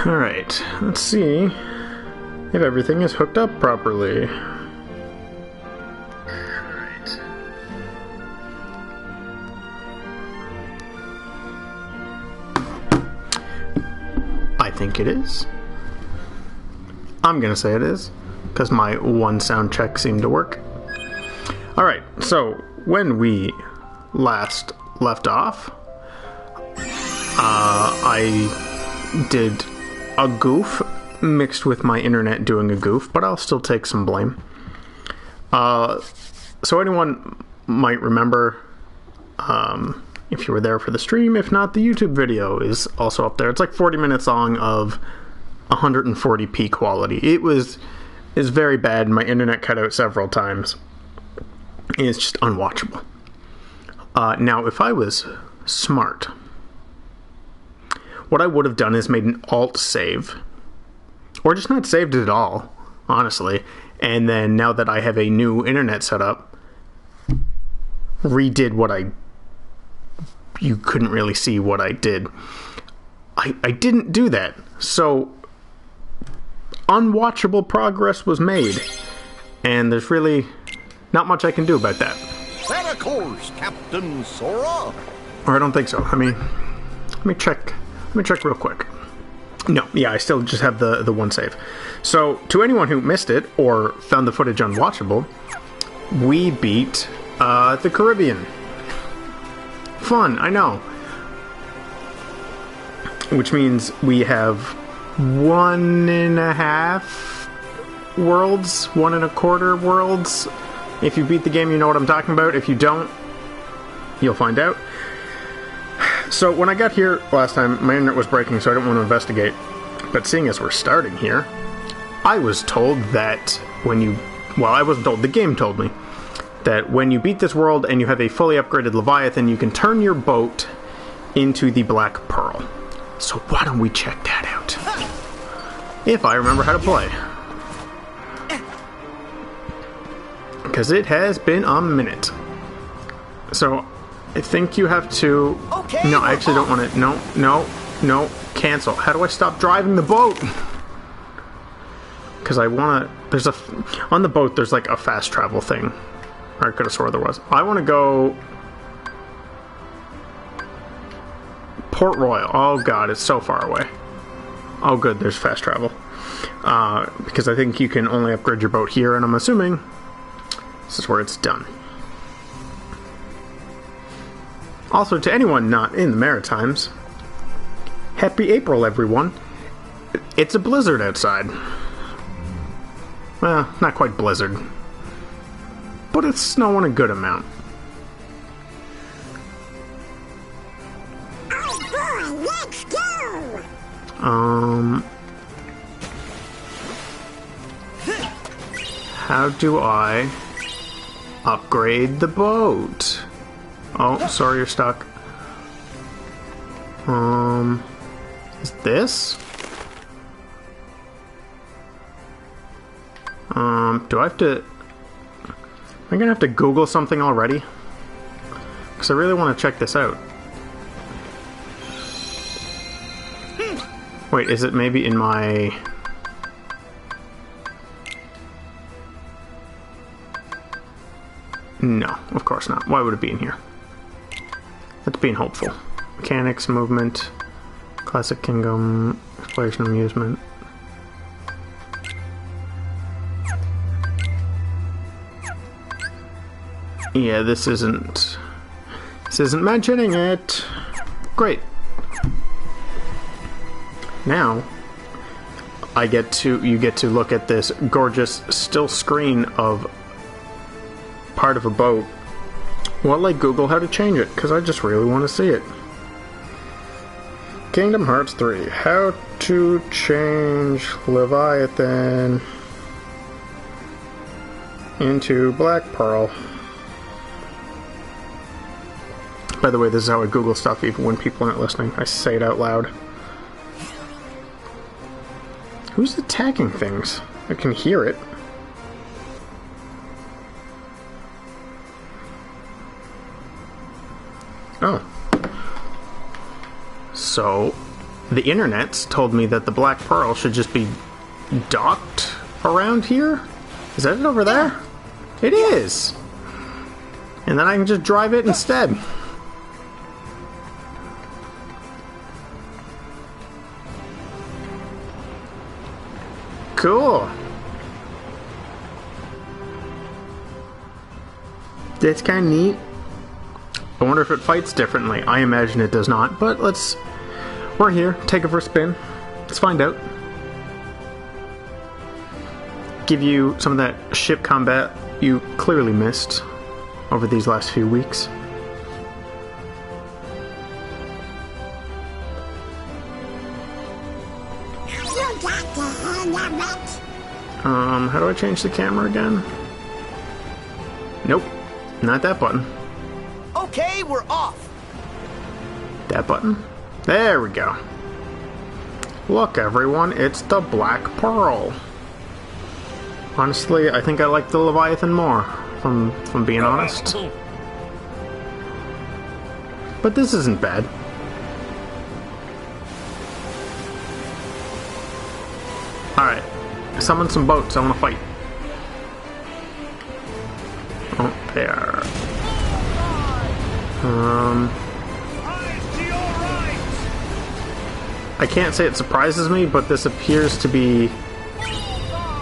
Alright, let's see if everything is hooked up properly. Alright. I think it is. I'm gonna say it is, because my one sound check seemed to work. Alright, so when we last left off, I did a goof mixed with my internet doing a goof, but I'll still take some blame. So anyone might remember, if you were there for the stream, if not, the YouTube video is also up there. It's like 40 minutes long of 140p quality. It's very bad. My internet cut out several times. It's just unwatchable. Now, if I was smart, what I would have done is made an alt save, or just not saved it at all, honestly, and then now that I have a new internet setup, redid what you couldn't really see what I did. I didn't do that, so unwatchable progress was made, and there's really not much I can do about that. Set a course, Captain Sora. Or I don't think so. Let me check. Let me check real quick. No, yeah, I still just have the one save. So, to anyone who missed it or found the footage unwatchable, we beat the Caribbean. Fun, I know. Which means we have 1.5 worlds, 1.25 worlds. If you beat the game, you know what I'm talking about. If you don't, you'll find out. So when I got here last time, my internet was breaking, so I didn't want to investigate. But seeing as we're starting here, I was told that when you... Well, I wasn't told. The game told me that when you beat this world and you have a fully upgraded Leviathan, you can turn your boat into the Black Pearl. So why don't we check that out? If I remember how to play. Because it has been a minute. So... I think you have to... Okay, no, I actually don't want to... No, cancel. How do I stop driving the boat? Because I want to... There's a... On the boat, there's like a fast travel thing. Or I could have swore there was. I want to go... Port Royal. Oh god, it's so far away. Oh good, there's fast travel. Because I think you can only upgrade your boat here, and I'm assuming this is where it's done. Also, to anyone not in the Maritimes, happy April, everyone. It's a blizzard outside. Well, not quite blizzard. But it's snowing a good amount. Oh boy, let's go! How do I upgrade the boat? Oh, sorry, you're stuck. Is this? Do I have to... Am I gonna have to Google something already? Because I really want to check this out. Wait, is it maybe in my... No, of course not. Why would it be in here? That's being hopeful. Mechanics, movement, Classic Kingdom, Exploration, Amusement. Yeah, this isn't mentioning it. Great. Now, you get to look at this gorgeous still screen of part of a boat. Well, like Google how to change it, because I just really want to see it. Kingdom Hearts 3. How to change Leviathan into Black Pearl. By the way, this is how I Google stuff even when people aren't listening. I say it out loud. Who's attacking things? I can hear it. Oh. So, the internet's told me that the Black Pearl should just be docked around here. Is that it over there? It is! And then I can just drive it instead. Cool. That's kind of neat. I wonder if it fights differently. I imagine it does not, but we're here. Take it for a spin. Let's find out. Give you some of that ship combat you clearly missed over these last few weeks. How do I change the camera again? Nope. Not that button. Okay, we're off. That button? There we go. Look, everyone, it's the Black Pearl. Honestly, I think I like the Leviathan more, from being honest. But this isn't bad. Alright. Summon some boats, I want to fight. Oh, there. I can't say it surprises me, but this appears to be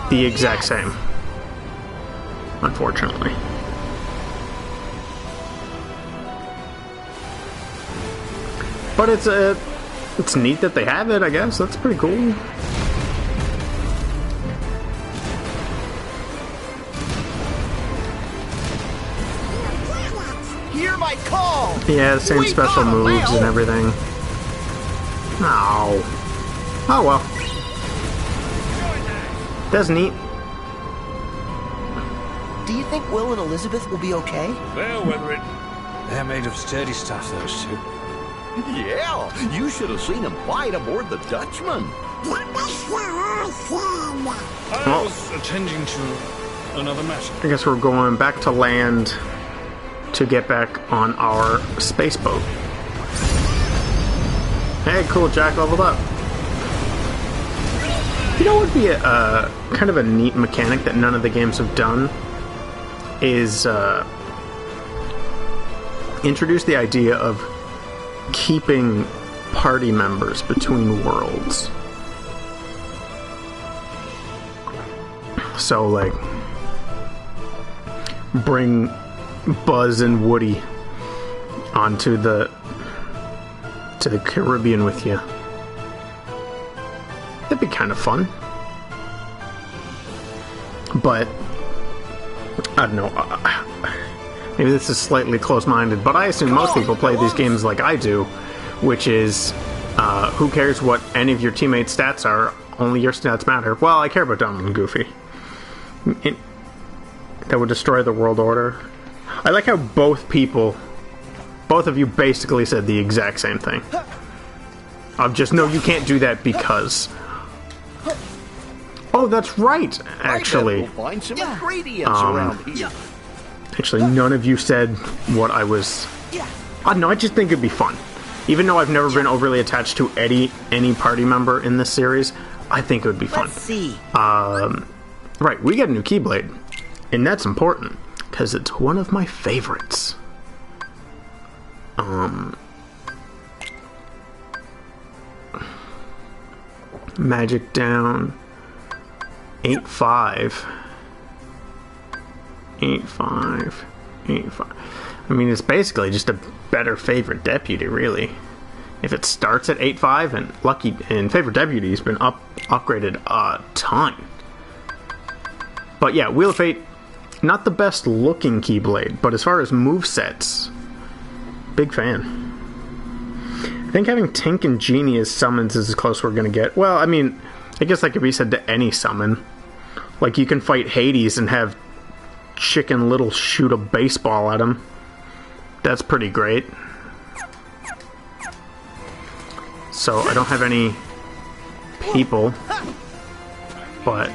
the exact same. Unfortunately. But it's neat that they have it, I guess. That's pretty cool. Hear my call. Yeah, the same We special got 'em moves now. and everything. Oh. Oh well. That's neat. Do you think Will and Elizabeth will be okay? Well, whether it... They're made of sturdy stuff, those two. Yeah, you should have seen him fight aboard the Dutchman. I was attending to another matter. I guess we're going back to land to get back on our space boat. Hey, cool, Jack leveled up. You know what would be a kind of a neat mechanic that none of the games have done? Is introduce the idea of keeping party members between worlds. So, like, bring Buzz and Woody onto the Caribbean with you. That'd be kind of fun. But I don't know. Maybe this is slightly close-minded, but I assume most people play these games like I do, which is who cares what any of your teammates' stats are? Only your stats matter. Well, I care about Donald and Goofy. That would destroy the world order. I like how both of you basically said the exact same thing. Of just, no, you can't do that because... Oh, that's right, actually. We'll find some ingredients around here. Actually, none of you said what I was... I don't know, I just think it'd be fun. Even though I've never been overly attached to any party member in this series, I think it would be fun. Let's see. Right, we get a new Keyblade. And that's important, because it's one of my favorites. Magic down. 8-5. 8-5. 8-5. I mean, it's basically just a better favorite deputy, really. If it starts at 8-5, and favorite deputy's been upgraded a ton. But yeah, Wheel of Fate, not the best looking Keyblade, but as far as movesets, big fan. I think having Tink and Genie as summons is as close we're gonna get. Well, I mean, I guess that could be said to any summon. Like, you can fight Hades and have Chicken Little shoot a baseball at him. That's pretty great. So, I don't have any people, but...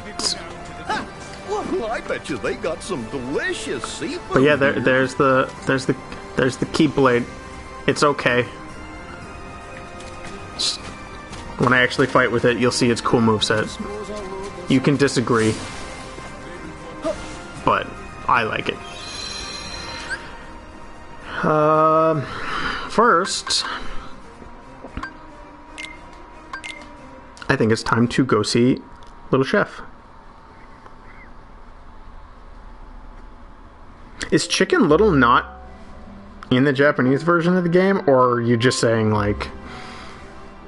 Well, I bet you they got some delicious seafood. But yeah, there's the Keyblade. It's okay. When I actually fight with it, you'll see its cool moveset. You can disagree, but I like it. First, I think it's time to go see Little Chef. Is Chicken Little not in the Japanese version of the game, or are you just saying, like,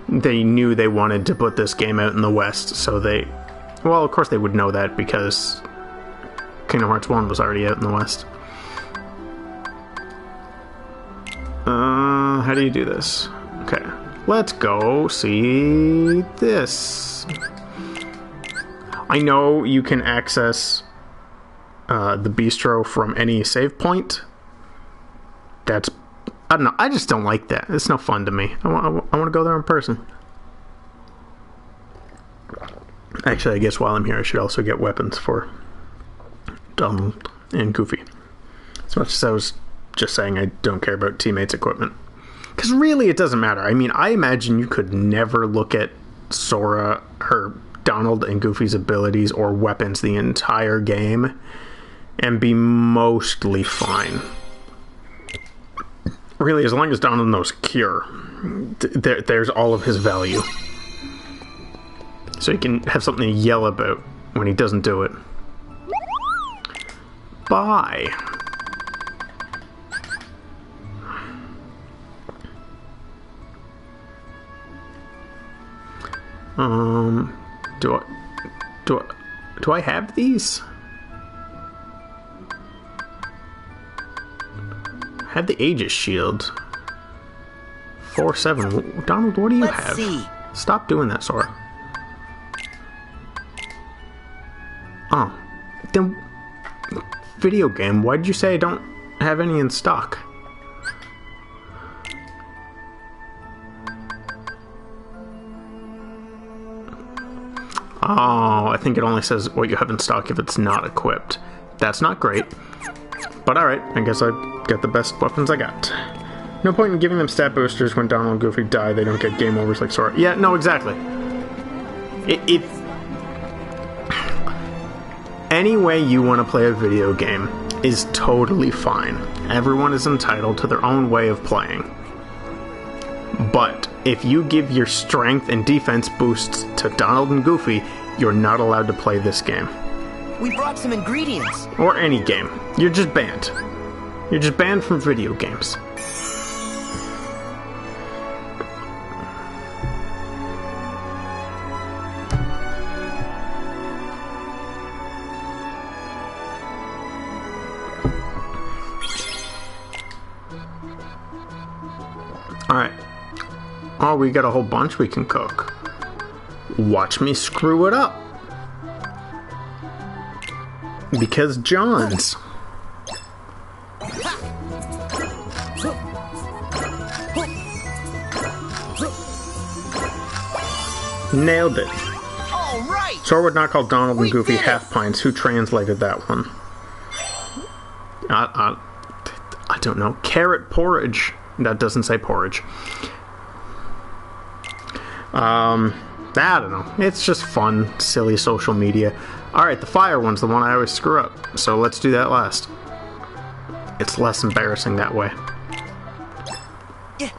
they knew they wanted to put this game out in the West, so they... Well, of course they would know that, because Kingdom Hearts 1 was already out in the West. How do you do this? Okay, let's go see this. I know you can access the bistro from any save point. That's... I don't know, I just don't like that. It's no fun to me. I want to go there in person. Actually, I guess while I'm here, I should also get weapons for Donald and Goofy. As much as I was just saying I don't care about teammates' equipment. Because really, it doesn't matter. I mean, I imagine you could never look at Sora, her Donald and Goofy's abilities or weapons the entire game and be mostly fine. Really, as long as Donald knows Cure, there's all of his value. So he can have something to yell about when he doesn't do it. Bye. Do I have these? I have the Aegis shield. 4-7. Donald, what do you have? See. Stop doing that, Sora. Oh. Then... Video game, why did you say I don't have any in stock? Oh, I think it only says what you have in stock if it's not equipped. That's not great. But alright, I guess I got the best weapons I got. No point in giving them stat boosters when Donald and Goofy die. They don't get game overs like Sora. Yeah, no, exactly. Any way you want to play a video game is totally fine. Everyone is entitled to their own way of playing. But if you give your strength and defense boosts to Donald and Goofy, you're not allowed to play this game. We brought some ingredients. Or any game. You're just banned. You're just banned from video games. Alright. Oh, we got a whole bunch we can cook. Watch me screw it up. Because John's. Nailed it. All right. Sora would not call Donald and Goofy half pints. Who translated that one? I don't know. Carrot porridge. That doesn't say porridge. I don't know. It's just fun, silly social media. Alright, the fire one's the one I always screw up. So let's do that last. It's less embarrassing that way. Yeah.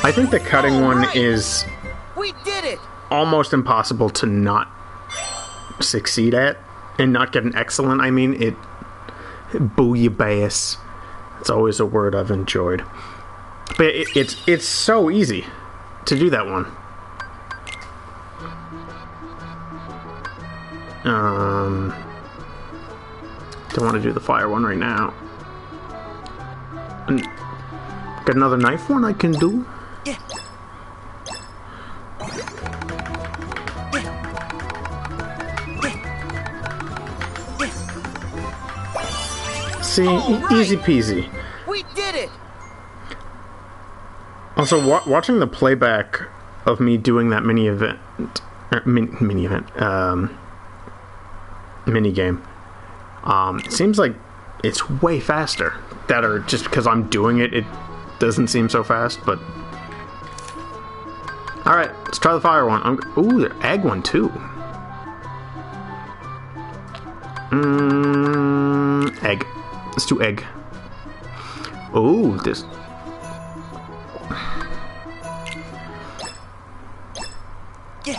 I think the cutting one is We did it. almost impossible to not succeed at and not get an excellent. I mean, it bouillabaisse. It's always a word I've enjoyed. But it's so easy to do that one. Don't want to do the fire one right now. Got another knife one I can do. Yeah. See, easy peasy. We did it. Also, watching the playback of me doing that mini game, it seems like it's way faster. That or just because I'm doing it, it doesn't seem so fast, but... Alright, let's try the fire one. Ooh, the egg one too. Egg. Let's do egg. Ooh, this... Yeah.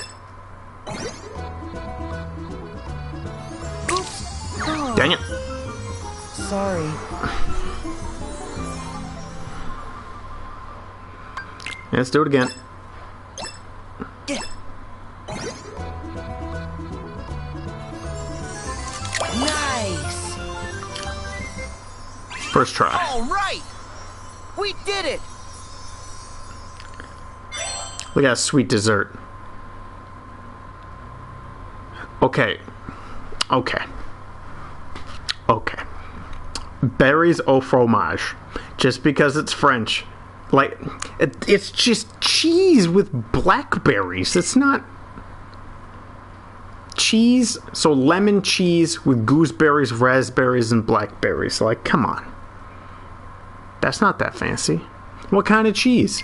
Dang it. Sorry. Yeah, let's do it again. Yeah. Nice. First try. All right. We did it. Look at that sweet dessert. Okay. Okay. Okay. Berries au fromage. Just because it's French. Like, it's just cheese with blackberries. It's not... Cheese, so lemon cheese with gooseberries, raspberries, and blackberries. Like, come on. That's not that fancy. What kind of cheese?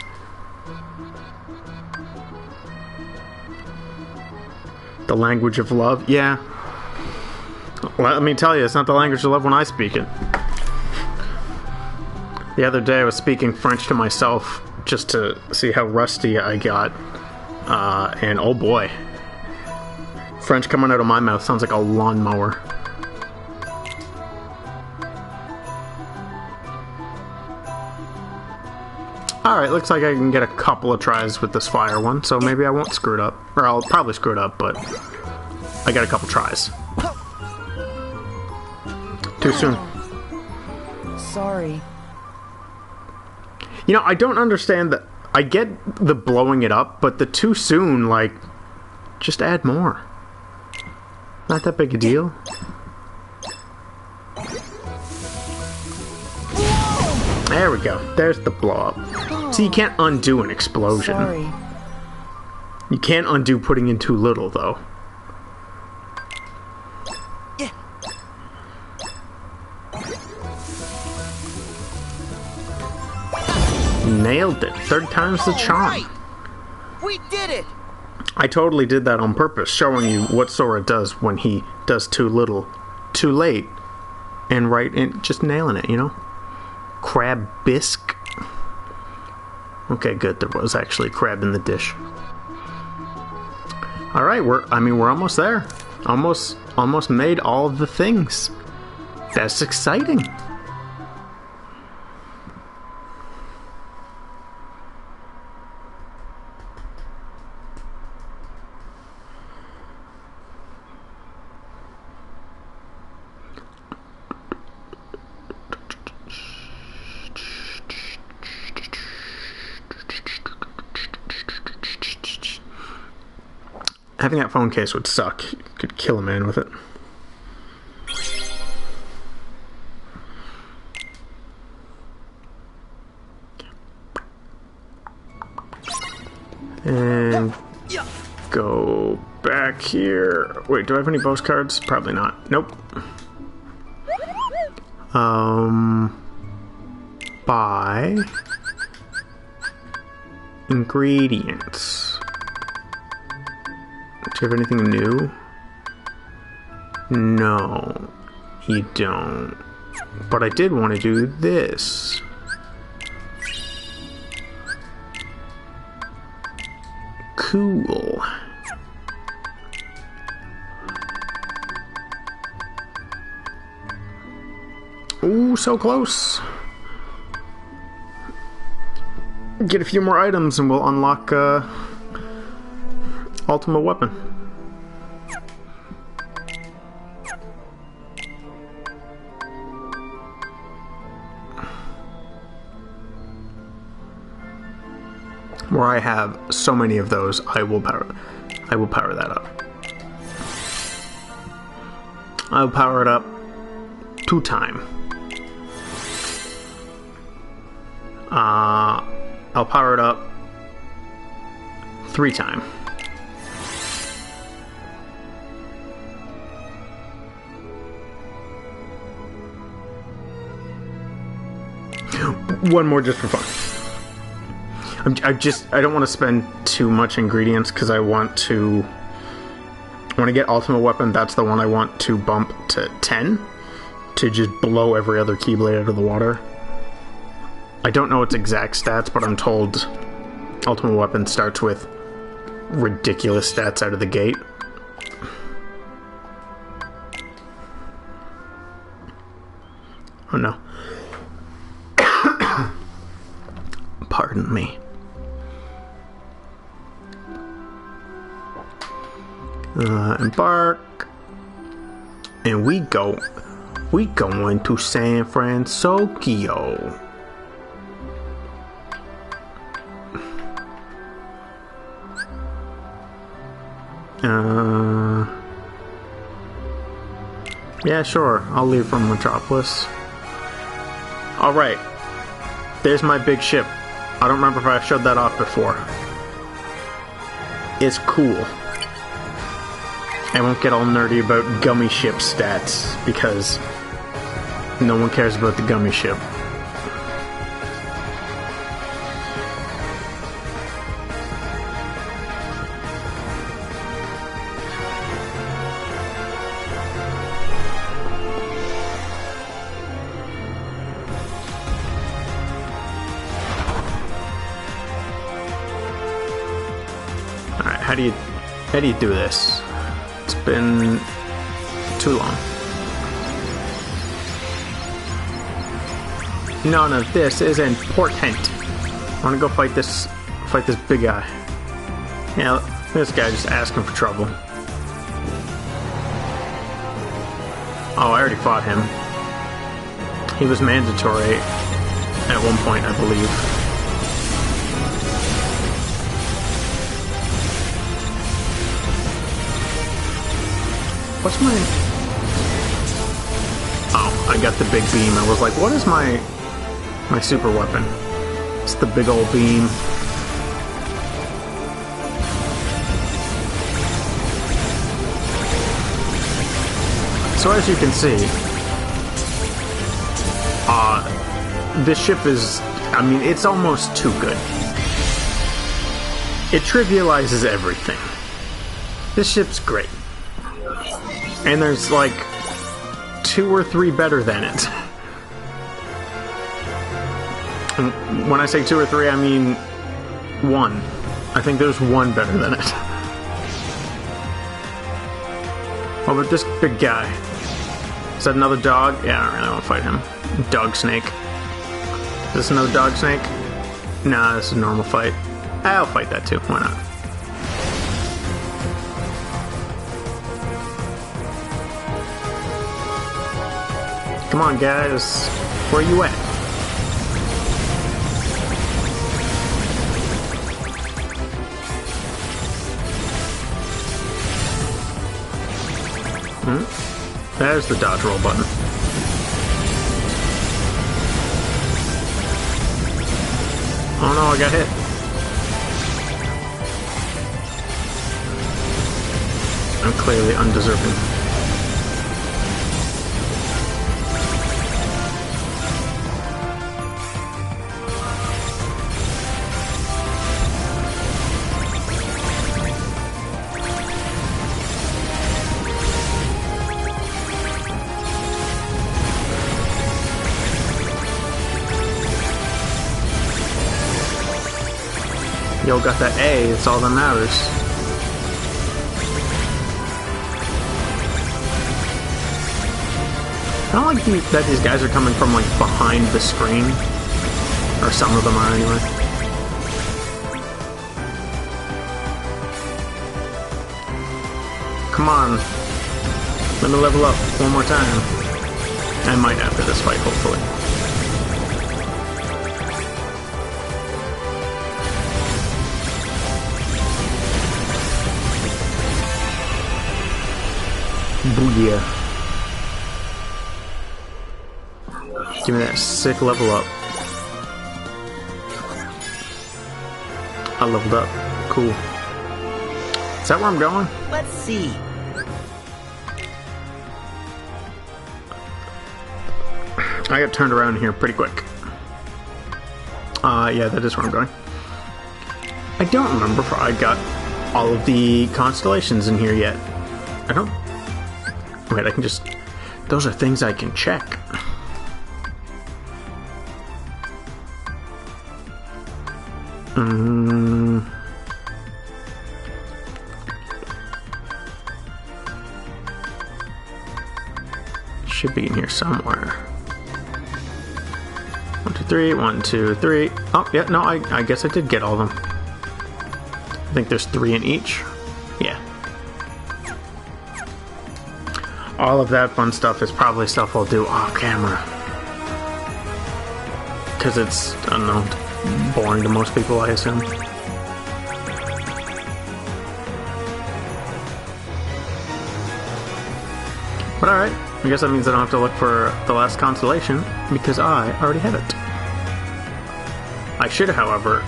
The language of love? Yeah. Let me tell you, it's not the language of love when I speak it. The other day I was speaking French to myself just to see how rusty I got. And oh boy. French coming out of my mouth sounds like a lawnmower. Alright, looks like I can get a couple of tries with this fire one, so maybe I won't screw it up. Or I'll probably screw it up, but I got a couple tries. Too soon. Sorry. You know, I don't understand that. I get the blowing it up, but the too soon, like, just add more. Not that big a deal. There we go. There's the blow up. See, you can't undo an explosion. Sorry. You can't undo putting in too little, though. Yeah. Nailed it. Third time's the charm. Right. We did it. I totally did that on purpose, showing you what Sora does when he does too little, too late, and right in just nailing it, you know? Crab bisque. Okay, good. There was actually crab in the dish. All right, we're almost there. Almost made all of the things. That's exciting. Having that phone case would suck. You could kill a man with it. And go back here. Wait, do I have any postcards? Probably not. Nope. Buy ingredients. Do you have anything new? No, you don't. But I did want to do this. Cool. Ooh, so close. Get a few more items and we'll unlock ultimate weapon. Where I have so many of those, I will power that up. I'll power it up 2 times. I'll power it up 3 times. One more just for fun. I don't want to spend too much ingredients because I want to... When I get ultimate weapon, that's the one I want to bump to 10 to just blow every other Keyblade out of the water. I don't know its exact stats, but I'm told ultimate weapon starts with ridiculous stats out of the gate. Oh no. Pardon me. Embark. And we going to San Fransokyo. Yeah, sure. I'll leave from Metropolis. Alright. There's my big ship. I don't remember if I showed that off before. It's cool. I won't get all nerdy about gummy ship stats, because no one cares about the gummy ship. Alright, how do you do this? It's been too long. None of this is important. I want to go fight this big guy. Yeah, this guy just asking for trouble. Oh, I already fought him. He was mandatory at one point, I believe. What's my... Oh, I got the big beam. I was like, what is my super weapon? It's the big old beam. So as you can see, this ship is... I mean, it's almost too good. It trivializes everything. This ship's great. And there's like 2 or 3 better than it. And when I say 2 or 3, I mean 1. I think there's 1 better than it. Oh, but this big guy. Is that another dog? Yeah, I don't really want to fight him. Dog snake. Is this another dog snake? Nah, this is a normal fight. I'll fight that too. Why not? Come on, guys. Where you at? There's the dodge roll button. Oh no, I got hit. I'm clearly undeserving. Yo, got that A, it's all that matters. I don't like that these guys are coming from, like, behind the screen. Or some of them are, anyway. Come on. Let me level up one more time. I might after this fight, hopefully. Booyah. Give me that sick level up. I leveled up. Cool. Is that where I'm going? Let's see. I got turned around here pretty quick. Yeah, that is where I'm going. I don't remember if I got all of the constellations in here yet. I don't... Wait, I can just... Those are things I can check. Should be in here somewhere. 1, 2, 3. 1, 2, 3. Oh, yeah, no, I guess I did get all of them. I think there's 3 in each. Yeah. All of that fun stuff is probably stuff I'll do off camera. Because it's, I don't know, boring to most people, I assume. But alright, I guess that means I don't have to look for the last constellation, because I already have it. I should, however,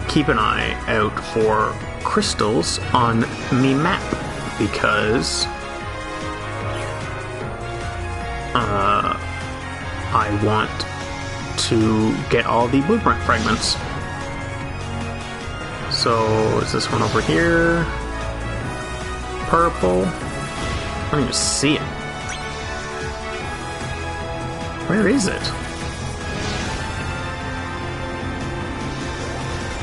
keep an eye out for crystals on me map, because I want to get all the blueprint fragments. So, is this one over here? Purple? I don't even see it. Where is it?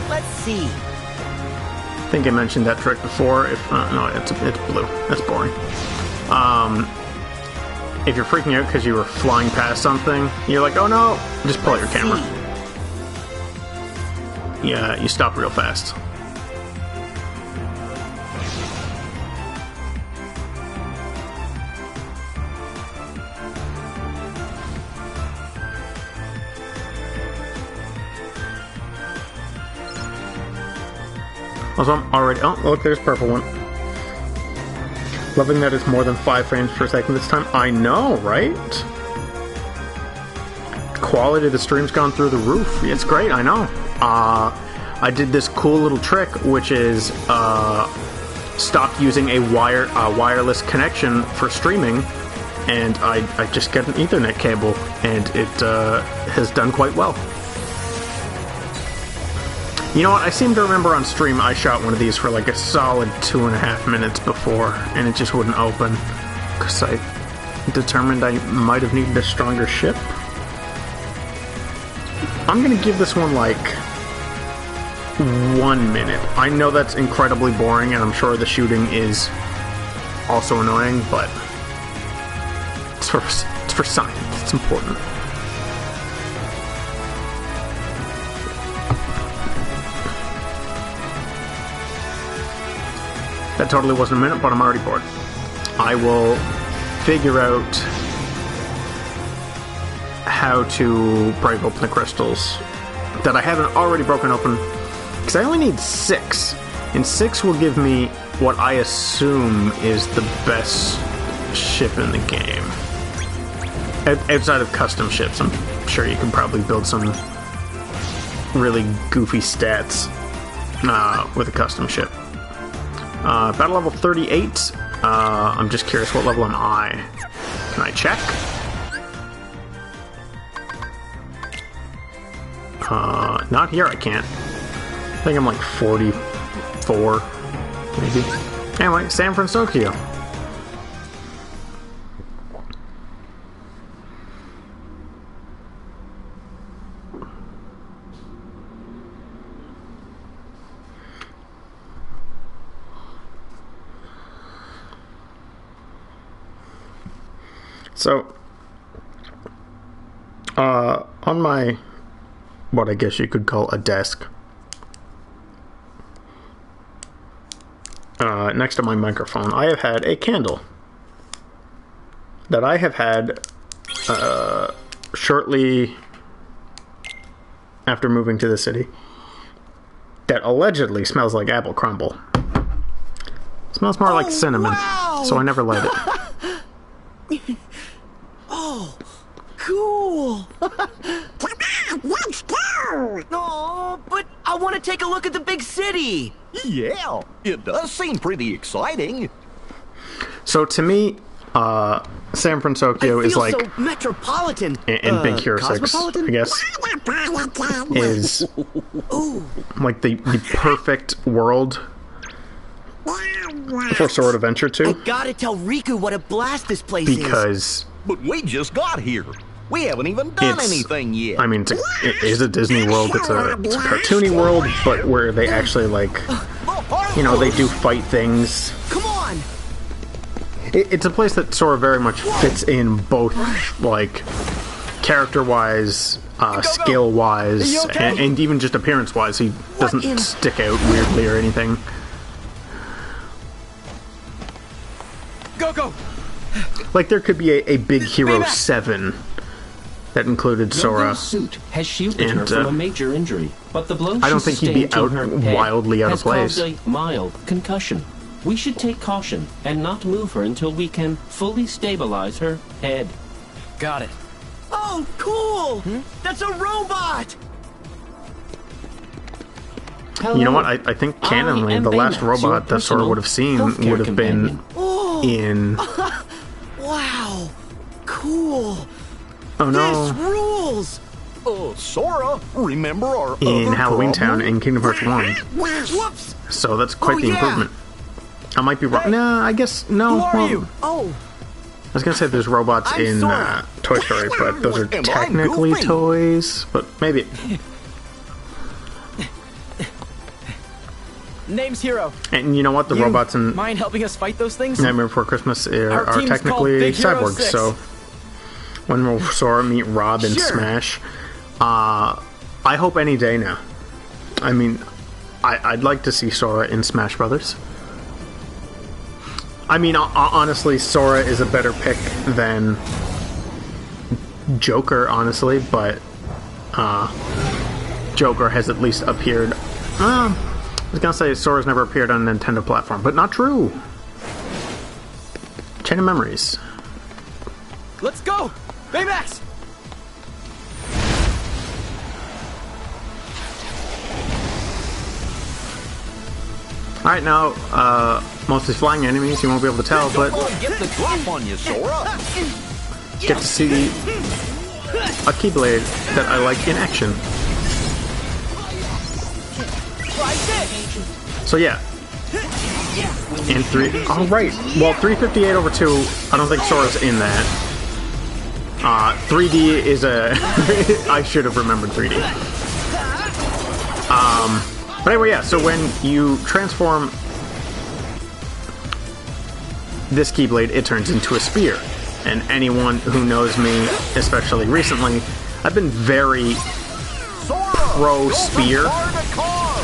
Let's see. I think I mentioned that trick before. If no, it's blue. That's boring. If you're freaking out because you were flying past something, you're like, oh no, just pull out your camera. Yeah, you stop real fast. Also, I'm already... Oh, look, there's a purple one. Loving that it's more than 5 frames per second this time. I know, right? Quality of the stream's gone through the roof. It's great, I know. I did this cool little trick, which is stop using a wireless connection for streaming, and I just get an Ethernet cable, and it has done quite well. You know what, I seem to remember on stream I shot one of these for like a solid 2.5 minutes before, and it just wouldn't open, because I determined I might have needed a stronger ship. I'm gonna give this one like 1 minute. I know that's incredibly boring, and I'm sure the shooting is also annoying, but it's for science, it's important. That totally wasn't a minute, but I'm already bored. I will figure out how to break open the crystals that I haven't already broken open, because I only need 6, and 6 will give me what I assume is the best ship in the game. Outside of custom ships, I'm sure you can probably build some really goofy stats with a custom ship. Battle level 38. I'm just curious, what level am I? Can I check? Not here, I can't. I think I'm like 44, maybe. Anyway, San Fransokyo. So, on my, what I guess you could call a desk, next to my microphone, I have had a candle that I have had shortly after moving to the city that allegedly smells like apple crumble. It smells more like cinnamon, wow! So I never light it. Oh, cool! Come on, let's go! Oh, but I want to take a look at the big city! Yeah, it does seem pretty exciting. So to me, San Fransokyo is like so metropolitan in Big Hero 6, cosmopolitan? I guess, is like the perfect world for Sora to venture I to, gotta tell Riku what a blast this place because But we just got here. We haven't even done It's- anything yet. I mean, it is a Disney world. It's a cartoony world, but where they actually, like, you know, they do fight things. is. Come on! It's a place that Sora very much fits in, both, like, character-wise, skill-wise, you okay? and even just appearance-wise. He doesn't in- stick out weirdly or anything. Go! Like, there could be a Big Hero 7 that included Sora. Yogo's suit has shielded her And, from a major injury, but the blow I don't she think he'd be sustained to out her head wildly out of has place. caused a mild concussion. We should take caution and not move her until we can fully stabilize her head. Got it. Oh, cool! That's a robot! Hello. You know what? I think canonly, am the last Baymax, your robot that Sora personal would have seen healthcare would have been companion. in... Wow! Cool! Oh no. This rules! Sora, remember our In other Halloween Town problem? in Kingdom Hearts 1. Whoops! So that's quite Oh, the yeah. improvement. I might be wrong. Nah, I guess no. Who are well, you? Oh, I was gonna say there's robots I'm in Sora. Toy Story, but those are And I'm technically Goofy. toys. But maybe. Name's Hero. And you know what? The robots in Mind helping us fight those things? Nightmare Before Christmas are team's technically called Big Hero cyborgs. 6. So when will Sora meet Rob in Sure. Smash? I hope any day now. I mean, I'd like to see Sora in Smash Brothers. I mean, honestly, Sora is a better pick than Joker, honestly, but Joker has at least appeared. I was gonna say Sora's never appeared on a Nintendo platform, but not true. Chain of Memories. Let's go! Baymax! Alright, now, mostly flying enemies, you won't be able to tell, but Get the drop on you, Sora. get to see a Keyblade that I like in action. So yeah. And 3... Oh, right. Well, 358 over 2, I don't think Sora's in that. 3D is a... I should have remembered 3D. But anyway, yeah, so when you transform this Keyblade, it turns into a spear. And anyone who knows me, especially recently, I've been very Sora, pro spear. car to car.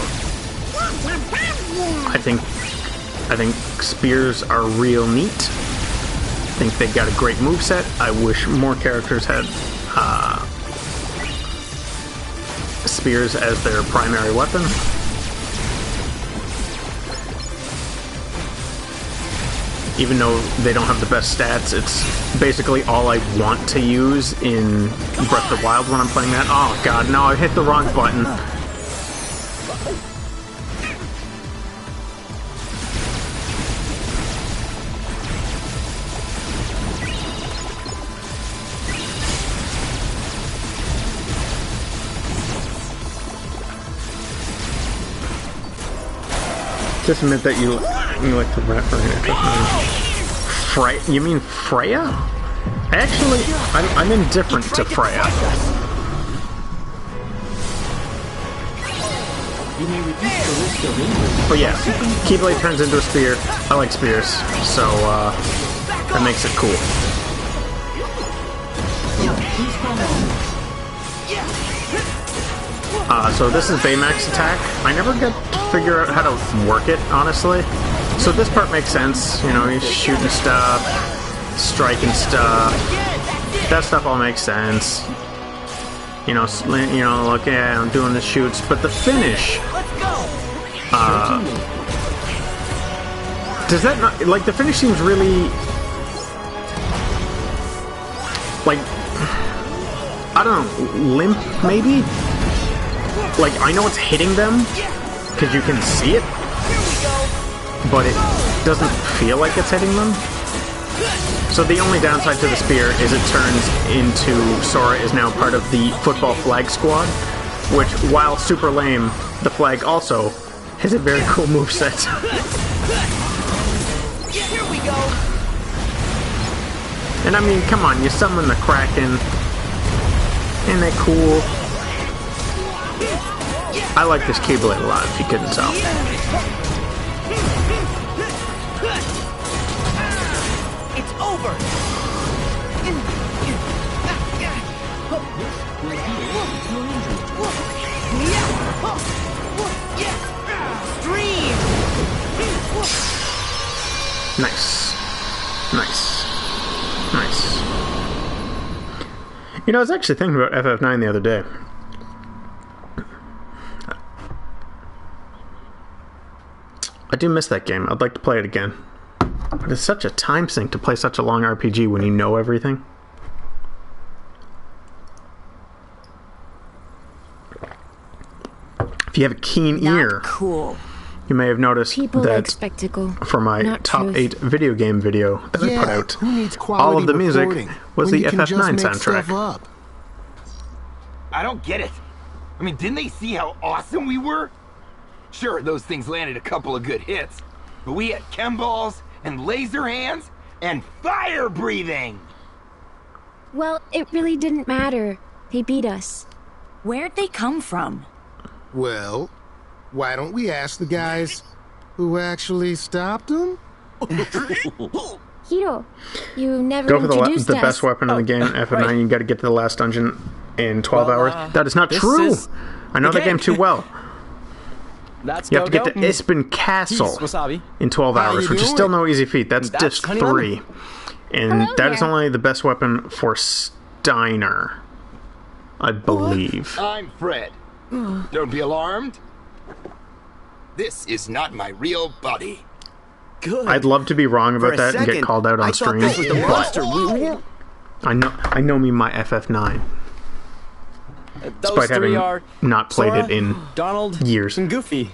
I think spears are real neat. I think they've got a great moveset. I wish more characters had spears as their primary weapon. Even though they don't have the best stats, it's basically all I want to use in Breath of the Wild when I'm playing that. Oh god, no, I hit the wrong button. Just admit that you like the rat Freya. You mean Freya? Actually, I'm indifferent to Freya. You may reduce the risk of injury. But yeah, Keyblade turns into a spear. I like spears, so that makes it cool. So this is Baymax attack. I never get to figure out how to work it, honestly. So this part makes sense. You know, he's shooting stuff, striking stuff. That stuff all makes sense. You know, look, yeah, I'm doing the shoots, but the finish. Does that not, like, the finish seems really, like, I don't know, limp, maybe? Like, I know it's hitting them, because you can see it, but it doesn't feel like it's hitting them. So the only downside to the spear is it turns into Sora is now part of the football flag squad, which, while super lame, the flag also has a very cool moveset. Here we go. And I mean, come on, you summon the Kraken. Ain't that cool? I like this Keyblade a lot, if you couldn't tell. It's over. Stream. Nice. Nice. Nice. You know, I was actually thinking about FF9 the other day. I do miss that game. I'd like to play it again. But it's such a time sink to play such a long RPG when you know everything. If you have a keen ear, Cool. you may have noticed People that like spectacle. for my not top truth. 8 video game video that I put out, who needs quality all of the music recording was when the you can just FF9 make stuff soundtrack. up? I don't get it. I mean, didn't they see how awesome we were? Sure, those things landed a couple of good hits, but we had chem balls and laser hands and fire breathing. Well, it really didn't matter. They beat us. Where'd they come from? Well, why don't we ask the guys who actually stopped them? Hiro, you never Go for introduced the us. best weapon in the game, FF9. You got to get to the last dungeon in 12 hours. That is not true. I know the game too well. That's You have to get to Ispen Castle in 12 hours, which is still no easy feat. That's disc 3. And that is only the best weapon for Steiner, I believe. I'm Fred. Don't be alarmed. This is not my real body. Good. I'd love to be wrong For about a that and get second, called out on I thought stream. this was the monster. I know me my FF9. Those Despite three having are not played Sora, it in Donald, years. and Goofy.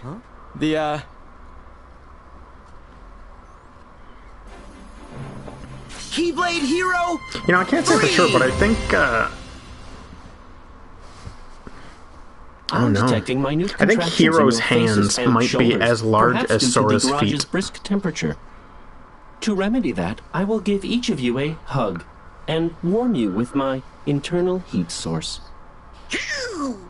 The Keyblade Hero. You know, I can't say for sure, but I think I'm no. detecting minute I think contractions in Hero's your faces hands and might be shoulders, as large perhaps as due to Sora's the garage's feet. brisk temperature. To remedy that, I will give each of you a hug and warm you with my internal heat source.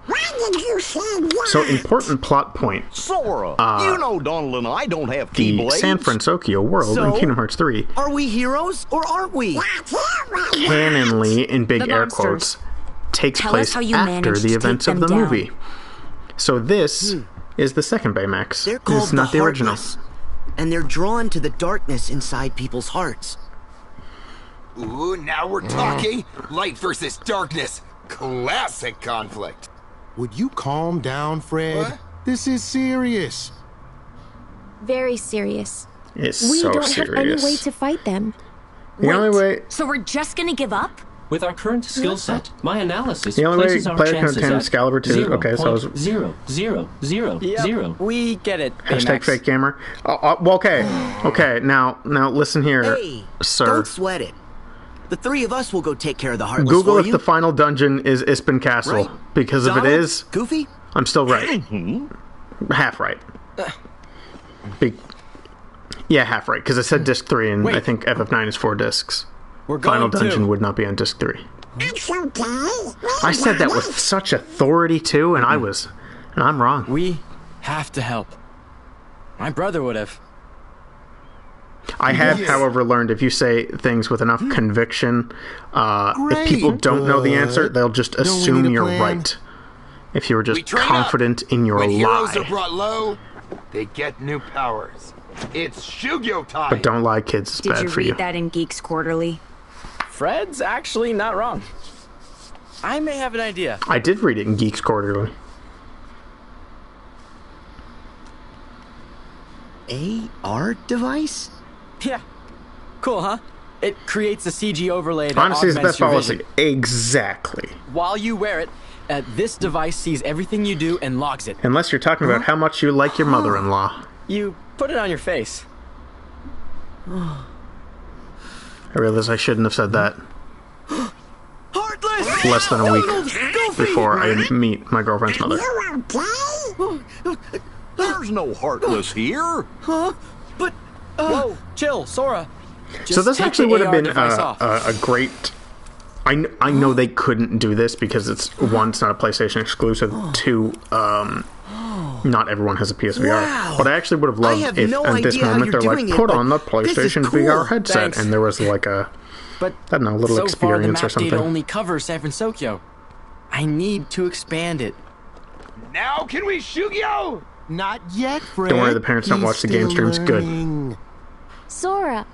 Why did you say that? So, important plot point. Sora, you know Donald and I don't have The keyblades. San Fransokyo world in So? Kingdom Hearts 3, Are we heroes or aren't we? canonly, in big The air monsters. quotes, takes Tell place us how you after managed the to events take of the them down. movie. So this is the second Baymax. They're called It's not the original. Heartless, and they're drawn to the darkness inside people's hearts. Ooh, now we're talking. Light versus darkness. Classic conflict. Would you calm down, Fred? What? This is serious. Very serious. It's We so don't serious. have any way to fight them. The only way So we're just gonna give up? With our current skill set, my analysis The only way places our players can chances obtain at Excalibur 2 okay, so I was- 0.0000. we get it. Hashtag Baymax. fake gamer. Well, okay. Now listen here, Hey, sir. don't sweat it. The three of us will go take care of the Heartless Google for if you. the final dungeon is Ispen Castle, Right. because if it Donald? is, Goofy? I'm still right. Half right. Half right, because I said disc 3, and I think FF9 is 4 discs. We're going Final dungeon to. would not be on disc 3. It's okay. I said that with such authority too, and I'm wrong. We have to help. My brother would have. I have, however, learned if you say things with enough conviction, if people don't know the answer, they'll just Don't we assume need a you're plan? right. If you're We just train confident in your When heroes are lie. brought low, they get new powers. It's Shugyo time. But don't lie, kids. It's Did bad you for read you. that in Geeks Quarterly? Fred's actually not wrong. I may have an idea. I did read it in Geeks Quarterly. AR device? Yeah. Cool, huh? It creates a CG overlay that Honestly, it's the augments best your policy. vision. Exactly. While you wear it, this device sees everything you do and logs it. Unless you're talking about how much you like your mother-in-law. You put it on your face. I realize I shouldn't have said that Heartless! less than a week Goofy! before I meet my girlfriend's mother. There's no Heartless here. Huh? But, Whoa, chill, Sora. So this take actually the would have AR been device off. a great... I know they couldn't do this because it's, one, it's not a PlayStation exclusive, two, not everyone has a PSVR. Wow. But I actually would have I loved have if no at this idea how moment you're they're like, doing it, put but on the this is PlayStation cool. VR headset, Thanks. and there was like a, But I don't know, a little so far the experience map or something. data only covers San Fransokyo. I need to expand it. Now can we Shugyo? Not yet, Fred. Don't worry, the parents don't He's watch the game still streams. Good. learning. Sora,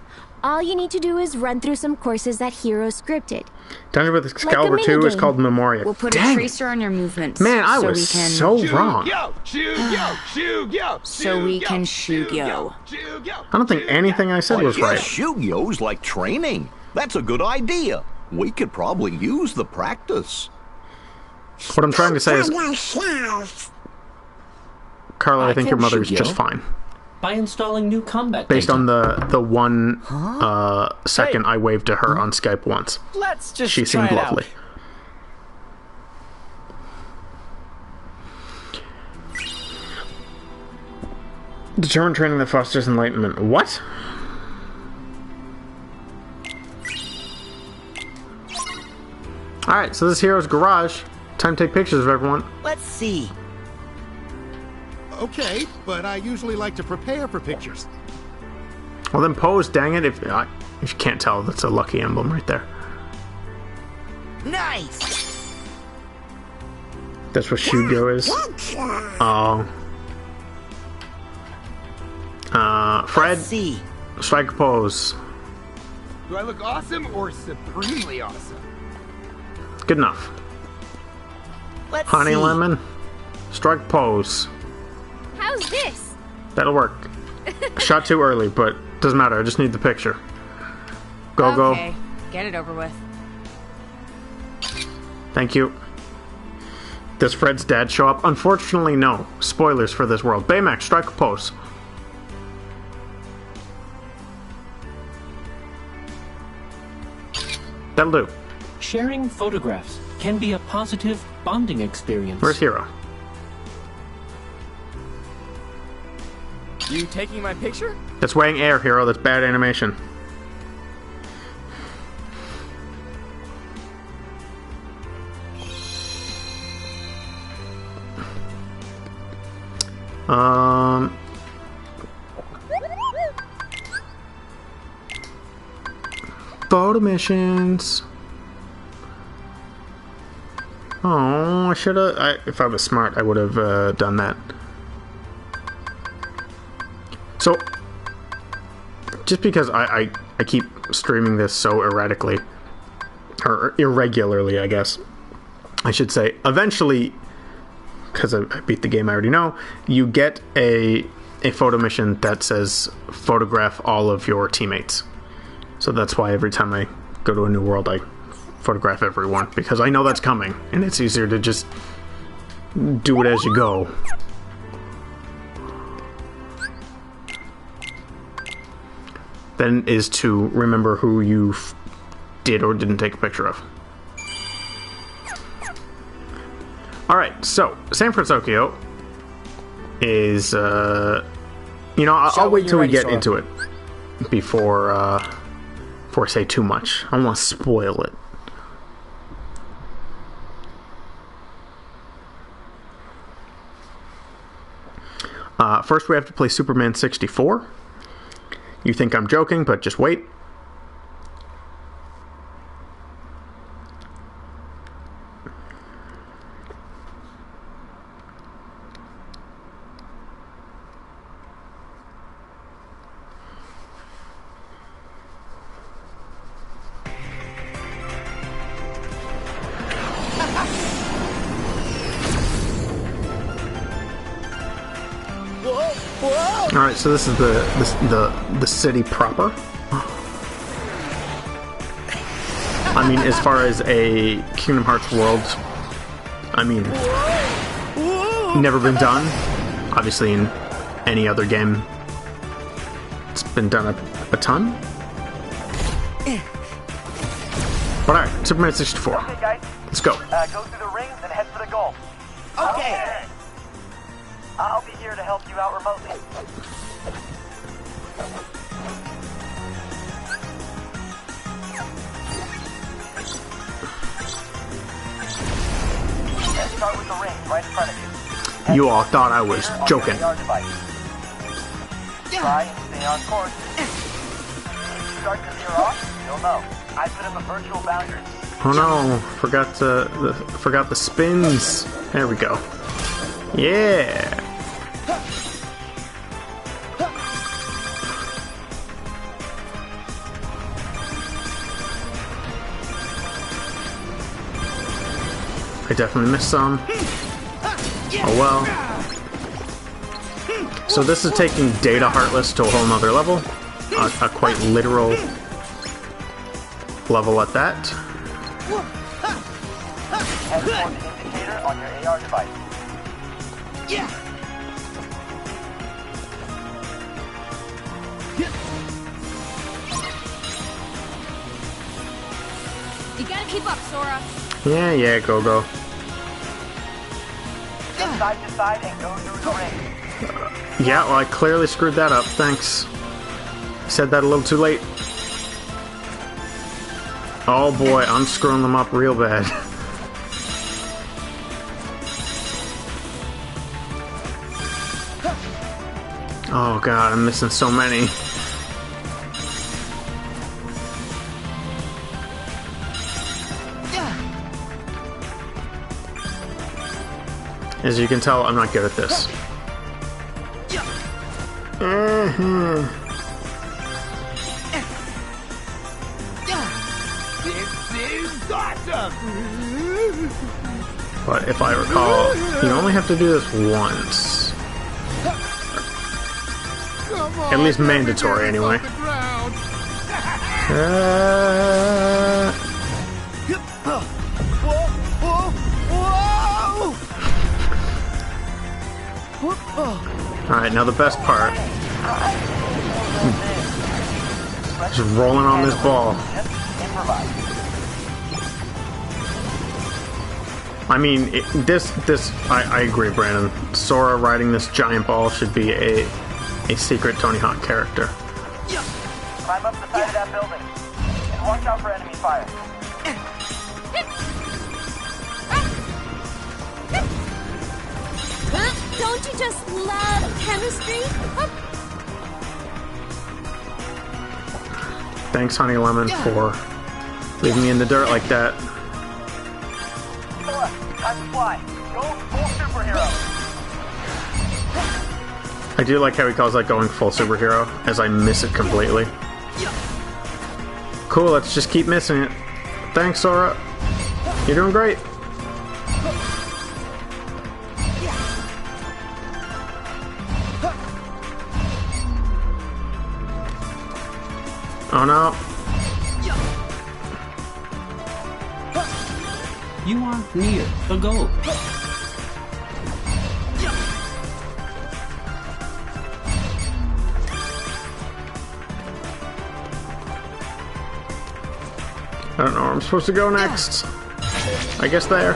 all you need to do is run through some courses that Hero scripted. Dungeon with Excalibur 2 is minigame. called Memoria. We'll put Dang a tracer on your movements. Man, I so was we can, so wrong. Shugyo! So we can Shugyo. I don't think anything I said was Yes, right. Shugyo's like training. That's a good idea. We could probably use the practice. What I'm trying to say is, Carla, I think can your mother's Shugyo. just fine. By installing new combat Based data. on the one second I waved to her on Skype once. Let's just She try seemed it lovely. Determined training that fosters enlightenment. What? Alright, so this is Hero's Garage. Time to take pictures of everyone. let's see. Okay, but I usually like to prepare for pictures. Well then pose, dang it. If you can't tell, that's a lucky emblem right there. Nice! That's what Shugyo is. Oh. Fred, Let's see. strike a pose. Do I look awesome or supremely awesome? Good enough. Let's Honey see. Lemon, strike pose. How's this? That'll work. Shot too early, but doesn't matter. I just need the picture. Go, Okay, get it over with. go. Thank you. Does Fred's dad show up? Unfortunately, no. Spoilers for this world. Baymax, strike a pose. That'll do. Sharing photographs can be a positive bonding experience. Where's Hero? You taking my picture? That's weighing air, Hero. That's bad animation. Photo missions. Oh, I should have. If I was smart, I would have done that. So, just because I keep streaming this so erratically, or irregularly, I guess, I should say, eventually, because I beat the game I already know, you get a photo mission that says photograph all of your teammates. So that's why every time I go to a new world, I photograph everyone, because I know that's coming, and it's easier to just do it as you go. Than is to remember who you did or didn't take a picture of. Alright, so, San Fransokyo is, you know, I'll wait till we get into it before I say too much. I don't want to spoil it. First, we have to play Superman 64. You think I'm joking, but just wait. All right, so this is the city proper. I mean, as far as a Kingdom Hearts world, I mean, never been done. Obviously, in any other game, it's been done a ton. But alright, Superman 64. Okay, guys. Let's go. Go through the rings and head for the goal. Okay. I'll be here to help you out remotely. Let's start with the rings right in front of you. You all thought I was joking. Try and stay on course. If you start to veer off, you'll know. I put up a virtual boundary. Oh no, forgot the spins. There we go. Yeah. I definitely missed some. Oh well. So this is taking Data Heartless to a whole nother level. A quite literal level at that. Head toward the indicator on your AR device. You gotta keep up, Sora. Yeah, go. Go side to side and go through the ring. Yeah, well I clearly screwed that up, thanks. Said that a little too late. Oh boy, I'm screwing them up real bad. Oh god, I'm missing so many. As you can tell, I'm not good at this. This is awesome! But if I recall, you only have to do this once. At least mandatory, anyway. Alright, now the best part. Just rolling on this ball. I mean, I agree, Brandon. Sora riding this giant ball should be a secret Tony Hawk character. Climb up the side of that building. And watch out for enemy fire. Don't you just love chemistry? Thanks, Honey Lemon, for leaving me in the dirt like that. Sora, time to fly. Go full superhero. I do like how he calls that going full superhero, as I miss it completely. Cool, let's just keep missing it. Thanks, Sora. You're doing great. Oh no. You are near the goal. I don't know where I'm supposed to go next. I guess there.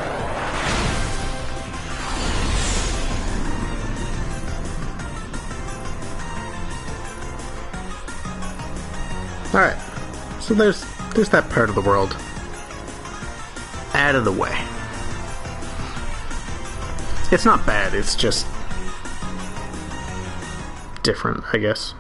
Alright. So there's that part of the world. Out of the way. It's not bad, it's just different, I guess.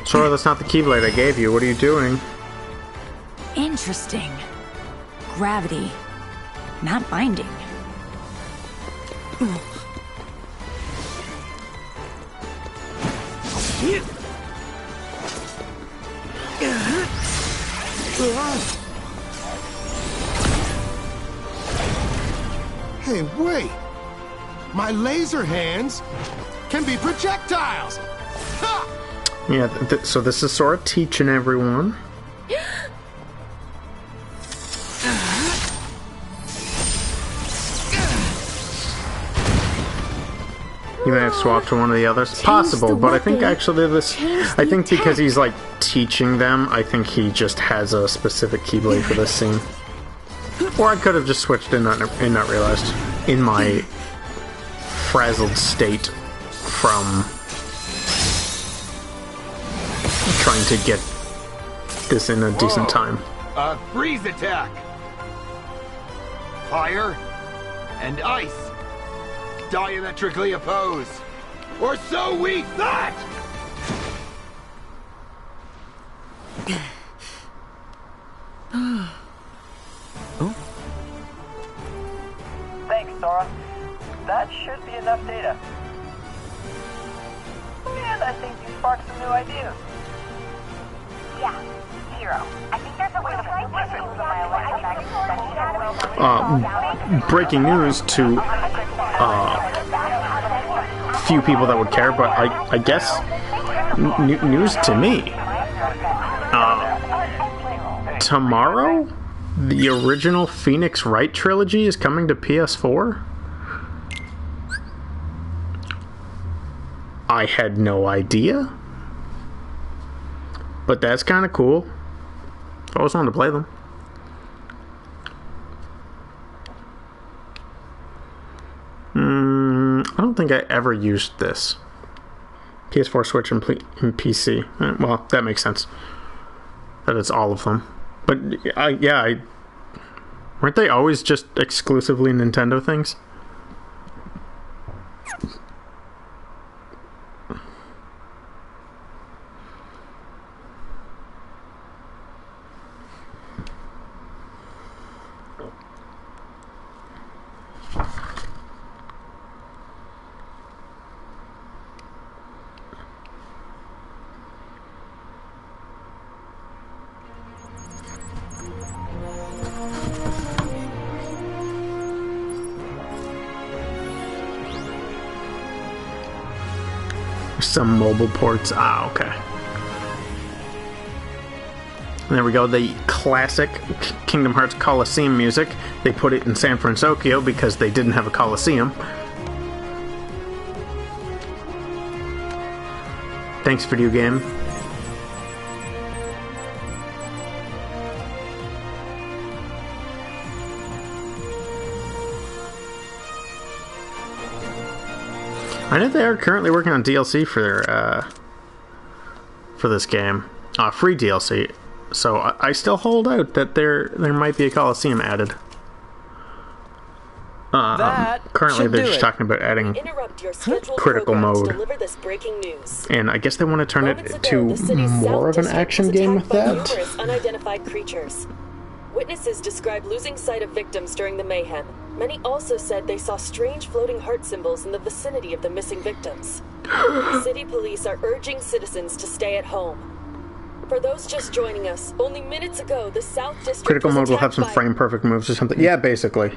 Sora, that's not the Keyblade I gave you. What are you doing? Interesting. Gravity. Not binding. Hey, wait! My laser hands can be projectiles! Ha! Yeah, so this is Sora teaching everyone. You may have swapped to one of the others. Change Possible, the but I think weapon. actually this... Change I the think because attack. he's, like, teaching them, I think he just has a specific Keyblade for this scene. Or I could have just switched and not realized. In my frazzled state from trying to get this in a decent time. Freeze attack. Fire and ice. Diametrically opposed. Or so we thought! Thanks, Sora. That should be enough data. And I think you sparked some new ideas. Yeah, Zero. I think there's a way to fight Breaking news to few people that would care, but I guess news to me. Tomorrow, the original Phoenix Wright trilogy is coming to PS4. I had no idea, but that's kind of cool. I always wanted to play them. I don't think I ever used this. PS4, Switch, and PC. Well, that makes sense. That it's all of them. But weren't they always just exclusively Nintendo things? Some mobile ports. Ah, okay. There we go. The classic Kingdom Hearts Coliseum music. They put it in San Fransokyo because they didn't have a Coliseum. Thanks, video game. I know they are currently working on DLC for this game, free DLC. So I still hold out that there might be a Coliseum added. Currently, they're just talking about adding critical mode, and I guess they want to turn it to more of an action game with that. Unidentified creatures. Witnesses described losing sight of victims during the mayhem. Many also said they saw strange floating heart symbols in the vicinity of the missing victims. City police are urging citizens to stay at home. For those just joining us, only minutes ago, the South District Critical mode will have some by... frame perfect moves or something. Yeah, basically.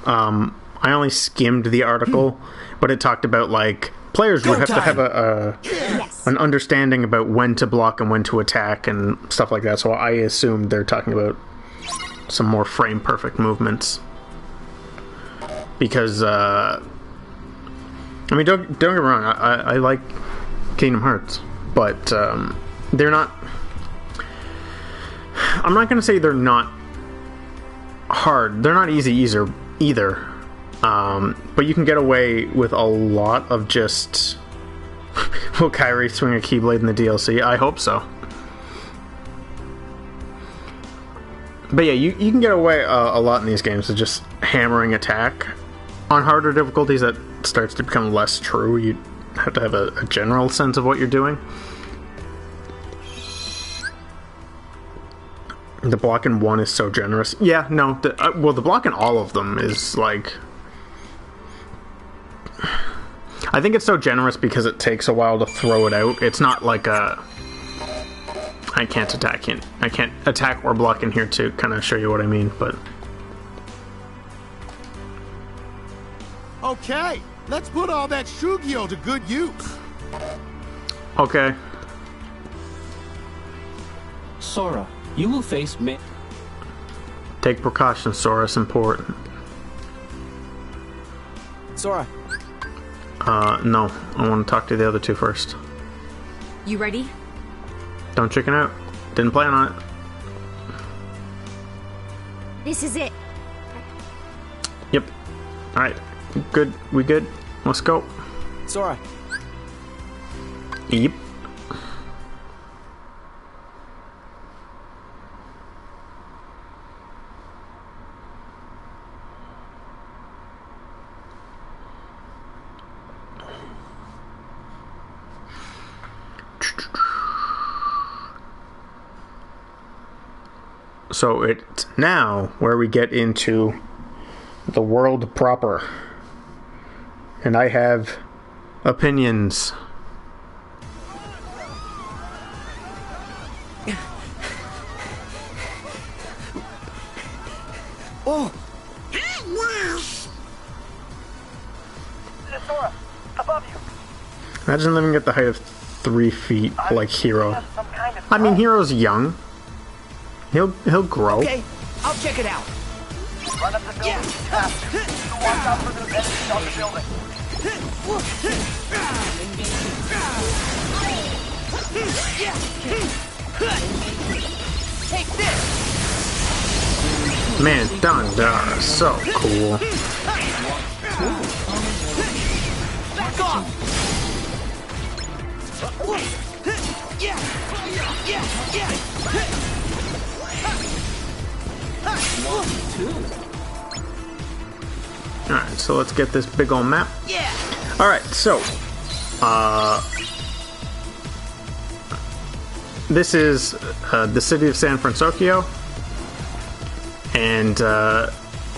I only skimmed the article, but it talked about, like, players would have to have an understanding about when to block and when to attack and stuff like that, so I assumed they're talking about some more frame perfect movements. Because, I mean, don't get me wrong, I like Kingdom Hearts, but they're not... I'm not going to say they're not hard. They're not easy either. But you can get away with a lot of just... Will Kairi swing a Keyblade in the DLC? I hope so. But yeah, you can get away a lot in these games with just hammering attack. On harder difficulties, that starts to become less true. You have to have a general sense of what you're doing. The block in one is so generous. Yeah, no. The block in all of them is like... I think it's so generous because it takes a while to throw it out. It's not like a... I can't attack or block in here to kind of show you what I mean, but... Okay, let's put all that Shugyo to good use. Okay. Sora, you will face me. Take precautions, Sora. It's important. Sora, No. I want to talk to the other two first. You ready? Don't chicken out. Didn't plan on it. This is it. Yep. Alright. Good. We good? Let's go. Sora. Yep. So it's now where we get into the world proper. And I have opinions. Oh! Sora, above you. Imagine living at the height of 3 feet like Hero. I mean, Hero's young. He'll grow. Okay, I'll check it out. Run up the building faster. Watch out for those enemies on the building. Take this! Man, Thunder is so cool. Back off! Alright, so let's get this big old map. Yeah. Alright, so this is the city of San Fransokyo, and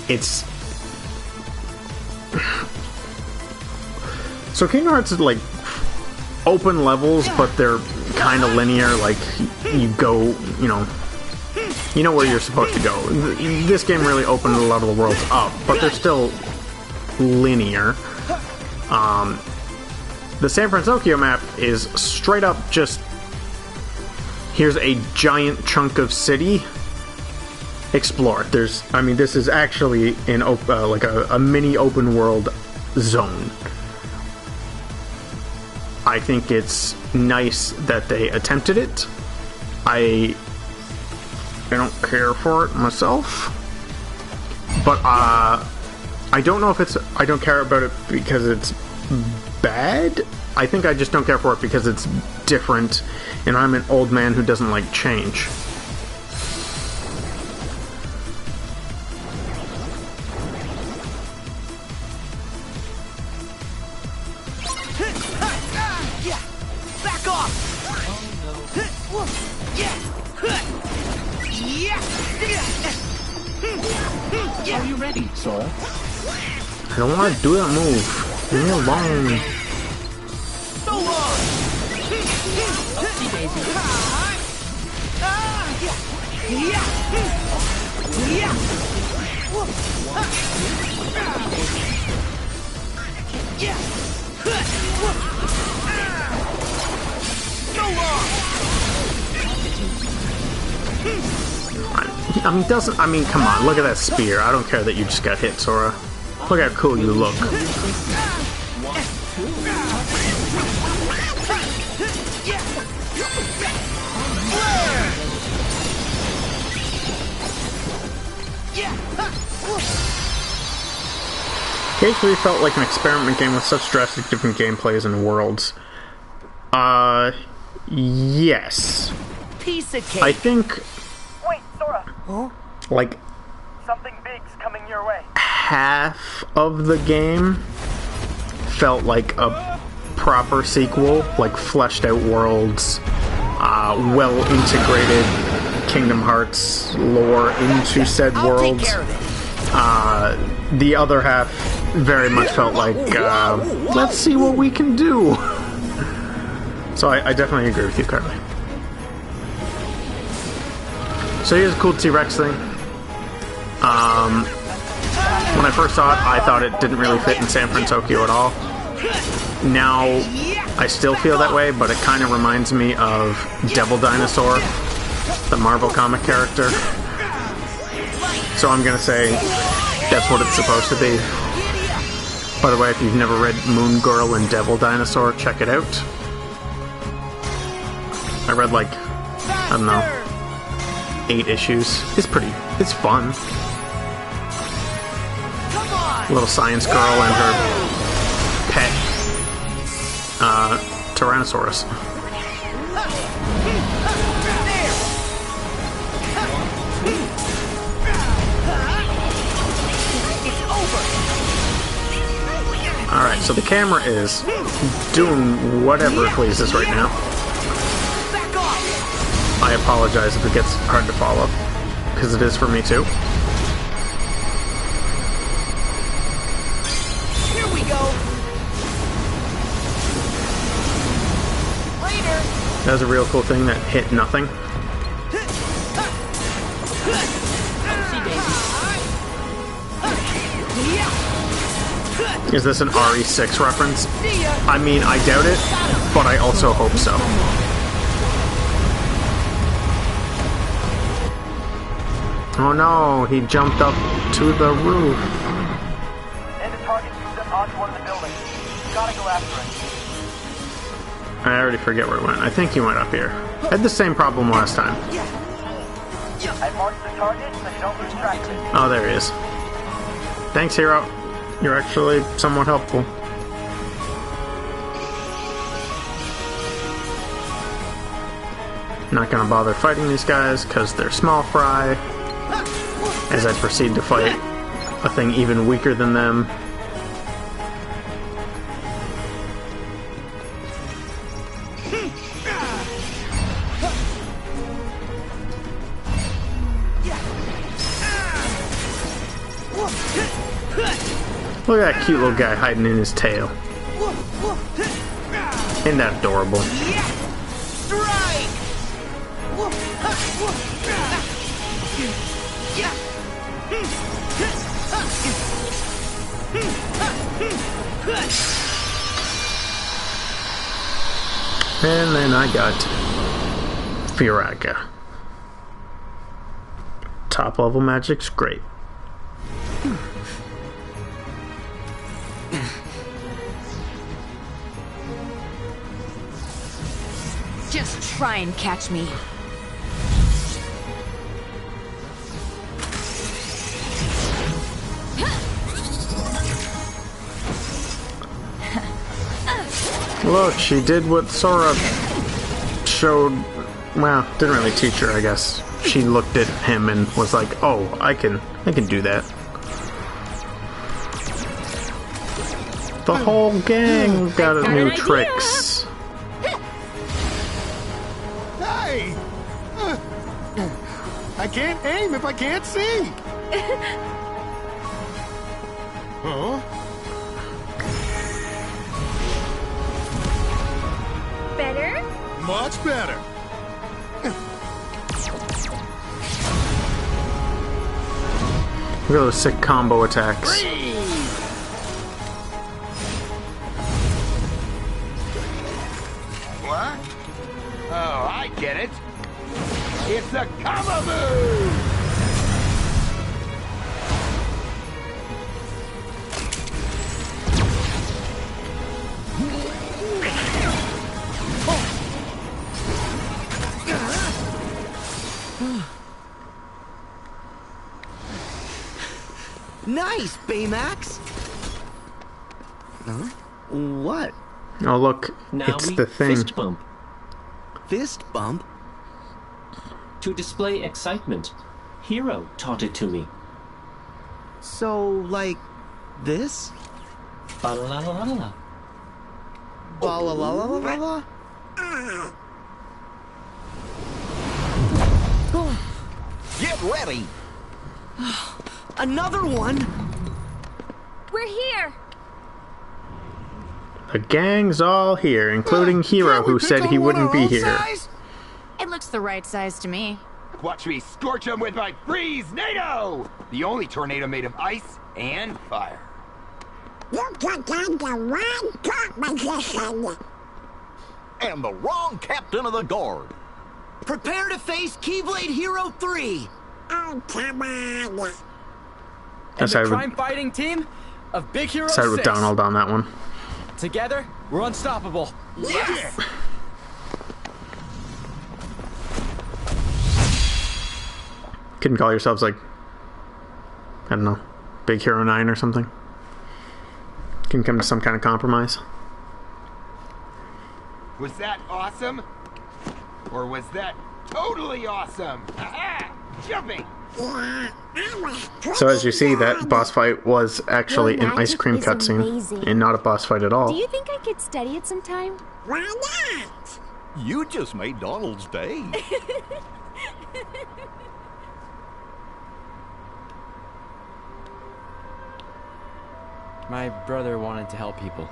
it's so Kingdom Hearts is like open levels, but they're kind of linear. Like you go, you know where you're supposed to go. This game really opened a lot of the worlds up, but they're still linear. The San Fransokyo map is straight up just here's a giant chunk of city. Explore. This is actually an like a mini open world zone. I think it's nice that they attempted it. I don't care for it myself, but I don't know if it's. I don't care about it because it's bad. I think I just don't care for it because it's different, and I'm an old man who doesn't like change. Back off! Are you ready, Sora? I don't want to do that move. Leave me alone. So long! Oopsie daisy. So long! I mean, come on, look at that spear. I don't care that you just got hit, Sora. Look how cool you look. K3 felt like an experiment game with such drastic different gameplays and worlds. Yes. Piece of cake. I think, Wait, Sora. Huh? like, Something big's coming your way. half of the game felt like a proper sequel, like fleshed out worlds, well integrated Kingdom Hearts lore into said worlds. Take care of it. The other half very much felt like, let's see what we can do. So I definitely agree with you, Carly. So here's a cool T-Rex thing. When I first saw it, I thought it didn't really fit in San Fransokyo at all. Now, I still feel that way, but it kind of reminds me of Devil Dinosaur, the Marvel comic character. So I'm gonna say that's what it's supposed to be. By the way, if you've never read Moon Girl and Devil Dinosaur, check it out. I read like, I don't know, 8 issues. It's fun. Little science girl and her pet, Tyrannosaurus. Alright, so the camera is doing whatever it pleases right now. I apologize if it gets hard to follow, because it is for me too. Here we go. Later. That was a real cool thing that hit nothing. Is this an RE6 reference? I mean, I doubt it, but I also hope so. Oh no, he jumped up to the roof. And the target moved up onto one of the buildings. Gotta go after it. I already forget where it went. I think he went up here. I had the same problem last time. I marked the target so you don't lose track of it. Oh, there he is. Thanks, Hero. You're actually somewhat helpful. Not gonna bother fighting these guys because they're small fry. As I proceed to fight a thing even weaker than them. Look at that cute little guy hiding in his tail. Isn't that adorable? And then I got Firaga. Top level magic's great. Just try and catch me. Look, she did what Sora showed. Well, didn't really teach her, I guess. She looked at him and was like, "Oh, I can do that." The whole gang got new tricks. Hey! I can't aim if I can't see! Huh? Better? Much better. Look at those sick combo attacks. What? Oh, I get it. It's a combo move! Nice, Baymax. Huh? What? Oh look, Now it's we the thing. fist bump. Fist bump? To display excitement. Hero taught it to me. So, like, this? Ba-la-la-la-la. Ba-la-la-la-la-la? Get ready! Another one? We're here! The gang's all here, including Hero, who said he wouldn't be here. It looks the right size to me. Watch me scorch them with my Freeze-nado! The only tornado made of ice and fire. You took on the wrong competition. And the wrong captain of the guard. Prepare to face Keyblade Hero 3! Oh, come on. Yes, The I would- crime-fighting team? of Big Hero Side with 6. Donald on that one. Together, we're unstoppable. Yes! Couldn't call yourselves like, I don't know, Big Hero 9 or something? Can come to some kind of compromise. Was that awesome? Or was that totally awesome? Aha! Jumping! So as you see, that boss fight was actually an ice cream cutscene, and not a boss fight at all. Do you think I could study it sometime? Why not? You just made Donald's day. My brother wanted to help people.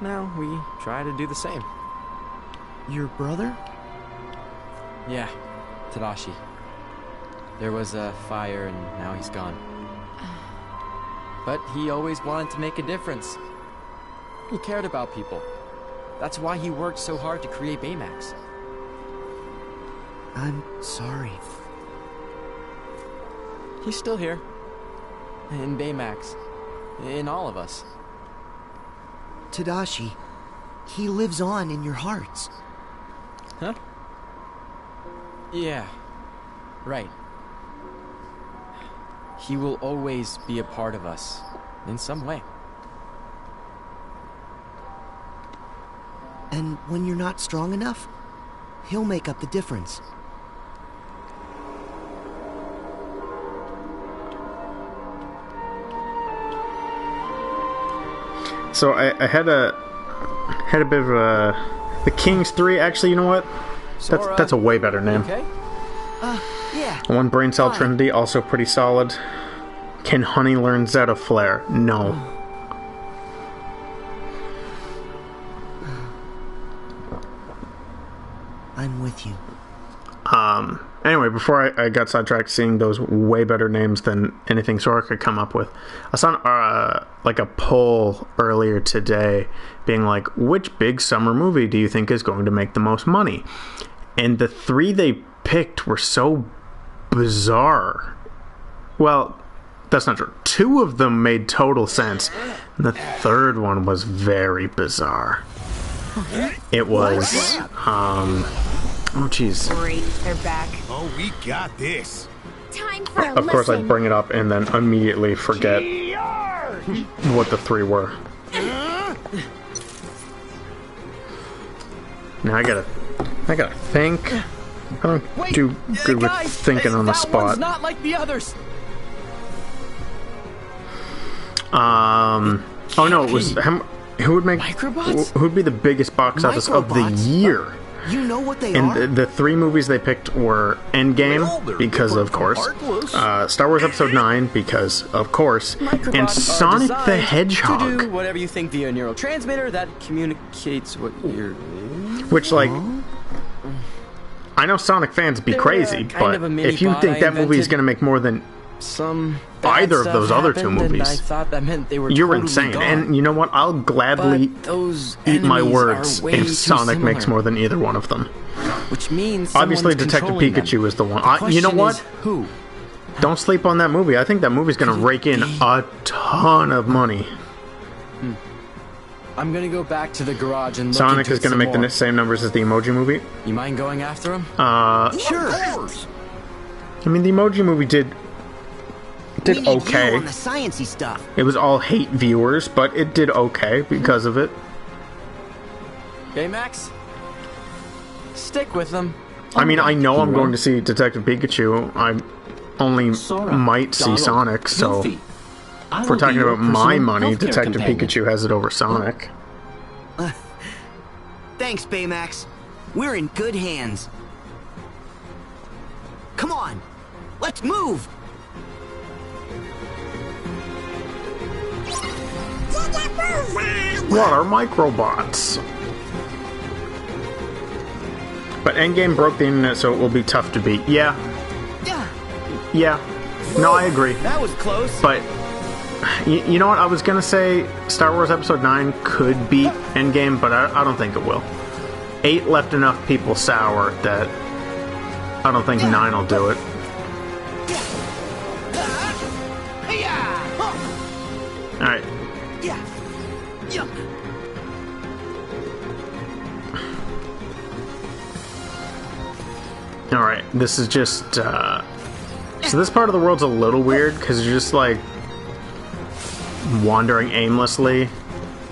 Now we try to do the same. Your brother? Yeah, Tadashi. There was a fire and now he's gone. But he always wanted to make a difference. He cared about people. That's why he worked so hard to create Baymax. I'm sorry. He's still here. In Baymax. In all of us. Tadashi, he lives on in your hearts. Huh? Yeah. Right. He will always be a part of us. In some way. And when you're not strong enough, he'll make up the difference. So I had a bit of a the Kings 3. Actually, you know what? That's a way better name. Okay. Yeah. One Brain Cell Trinity, also pretty solid. Can Honey learn Zeta Flare? No. I'm with you. Anyway, before I got sidetracked seeing those way better names than anything Sora could come up with, I saw like a poll earlier today being like, which big summer movie do you think is going to make the most money? And the three they picked were so bizarre. Well, that's not true. Two of them made total sense. And the third one was very bizarre. It was, oh jeez. Great, they're back. Oh, we got this. Time for a Of course, I listen. bring it up and then immediately forget what the three were. Now I gotta think. I don't do good with thinking on the That spot. one's not like the others. Oh no, it was who would make Microbots? who would be the biggest box office of the Microbots? year? You know what they And are? the three movies they picked were Endgame, they're because of different course, from Heartless. Star Wars Episode 9, because of course, and Microbots are Sonic the designed to Hedgehog, do whatever you think via a neurotransmitter that communicates what you're. which, like, I know Sonic fans be They're crazy, kind but of a mini if you bot think I that movie is invented. going to make more than Some bad either of stuff those other two happened, and movies, I thought that meant they were you're totally insane. gone. And you know what? I'll gladly But those eat my enemies words are way if too Sonic makes similar. more than either one of them. Which means Obviously, someone's Detective controlling them. Pikachu is the one. The You know question what? is who? Don't sleep on that movie. I think that movie's going to rake in a ton of money. I'm gonna go back to the garage and look Sonic into is it going to some make the more. same numbers as the Emoji Movie. You mind going after him? Sure. I mean, the Emoji Movie did We need okay. you on the sciencey stuff. It was all hate viewers, but it did okay because of it. Baymax? Stick with them. I mean, I know I'm Hero. going to see Detective Pikachu. I only Sora, might see Donald, Sonic, so Goofy. I if will we're talking be your about my personal money, healthcare Detective companion. Pikachu has it over Sonic. Thanks, Baymax. We're in good hands. Come on, let's move. What are microbots? But Endgame broke the internet, so it will be tough to beat. Yeah. No, I agree. That was close. But you know what? I was gonna say Star Wars Episode 9 could beat Endgame, but I don't think it will. 8 left enough people sour that I don't think 9 will do it. Alright, this is just, so this part of the world's a little weird, because you're just, like, wandering aimlessly,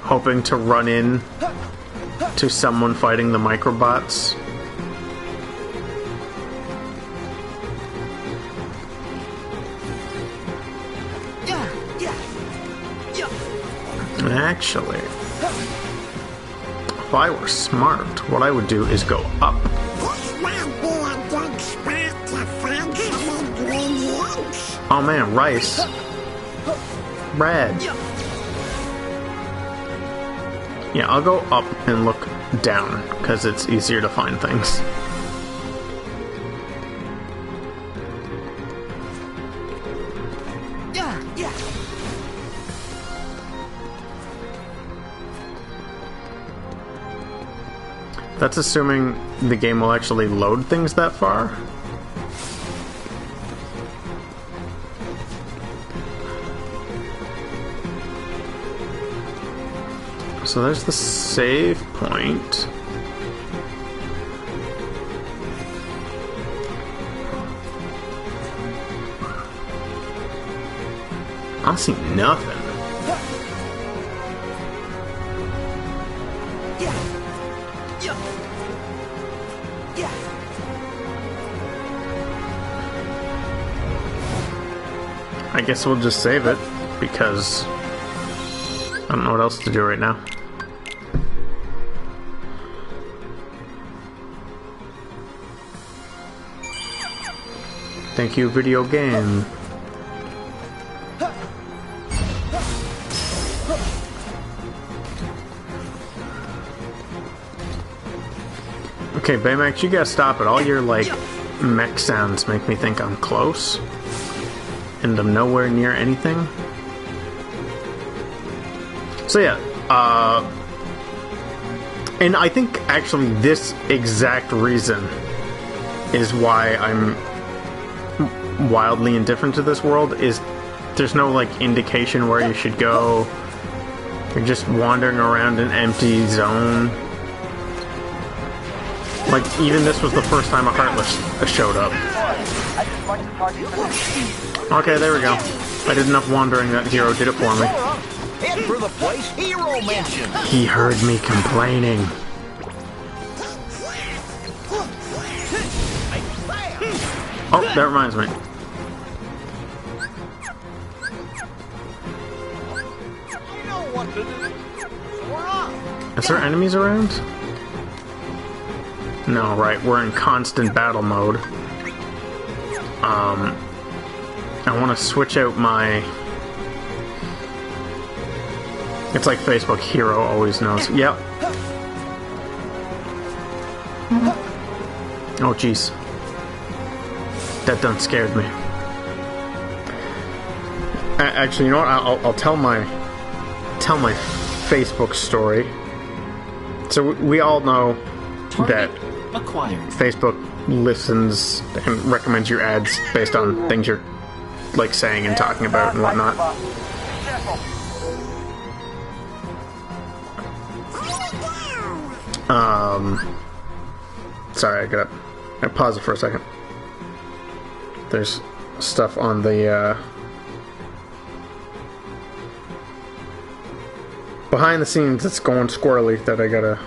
hoping to run in to someone fighting the microbots. Actually, if I were smart, what I would do is go up. Oh man, rice. Bread. Yeah, I'll go up and look down, because it's easier to find things. That's assuming the game will actually load things that far. So there's the save point. I don't see nothing. I guess we'll just save it, because I don't know what else to do right now. Thank you, video game. Okay, Baymax, you gotta stop it. All your, like, mech sounds make me think I'm close. And I'm nowhere near anything. So yeah, and I think actually this exact reason is why I'm wildly indifferent to this world, is there's no, like, indication where you should go. You're just wandering around an empty zone. Like, even this was the first time a Heartless showed up. Okay, there we go. I did enough wandering that Hero did it for me. Head for the place Hero mentioned. He heard me complaining. Oh, that reminds me. Is there enemies around? No, right, we're in constant battle mode. I want to switch out my... It's like Facebook Hero always knows. Yep. Oh, jeez. That done scared me. Actually, you know what? I'll tell my Facebook story. So we all know that Facebook listens and recommends your ads based on things you're, like, saying and talking about and whatnot. Sorry, I gotta pause it for a second. There's stuff on the behind the scenes that's going squirrely that I gotta...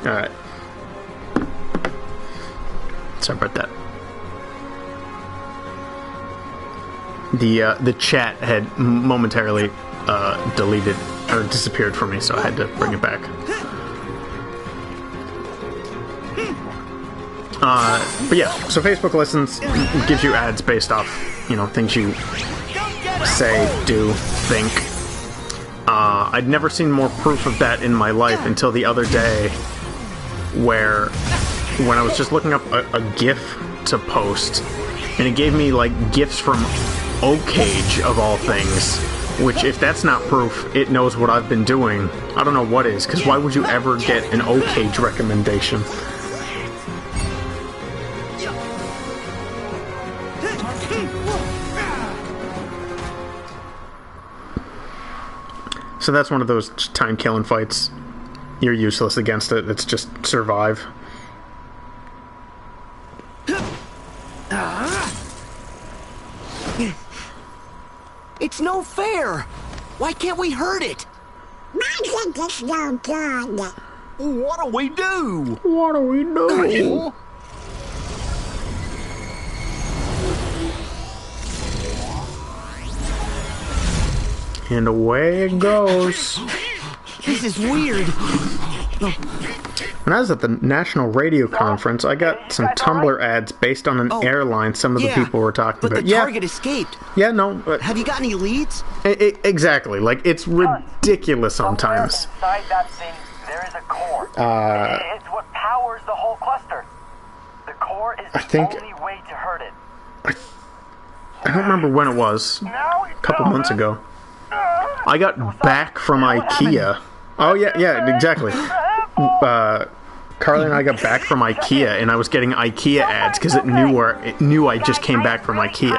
Alright. Sorry about that. The chat had momentarily deleted or disappeared from me, so I had to bring it back. But yeah, so Facebook listens, gives you ads based off, you know, things you say, do, think. I'd never seen more proof of that in my life until the other day, where when I was just looking up a GIF to post, and it gave me, like, GIFs from Oakage, of all things, which, if that's not proof, it knows what I've been doing. I don't know what is, because why would you ever get an Oakage recommendation? So that's one of those time-killing fights. You're useless against it. It's just survive. It's no fair. Why can't we hurt it? What do we do? What do we do? And away it goes. This is weird. When I was at the National Radio Conference, I got some Tumblr ads based on an airline some of the people were talking but about. The target escaped. Yeah, no. But have you got any leads? Exactly. Like, it's ridiculous sometimes. Inside that thing, there is a core. It's what powers the whole cluster. The core is the only way to hurt it. I don't remember when it was. A couple months ago. I got back from IKEA. Oh, yeah, exactly. Carly and I got back from IKEA, and I was getting IKEA ads because it knew I just came back from IKEA.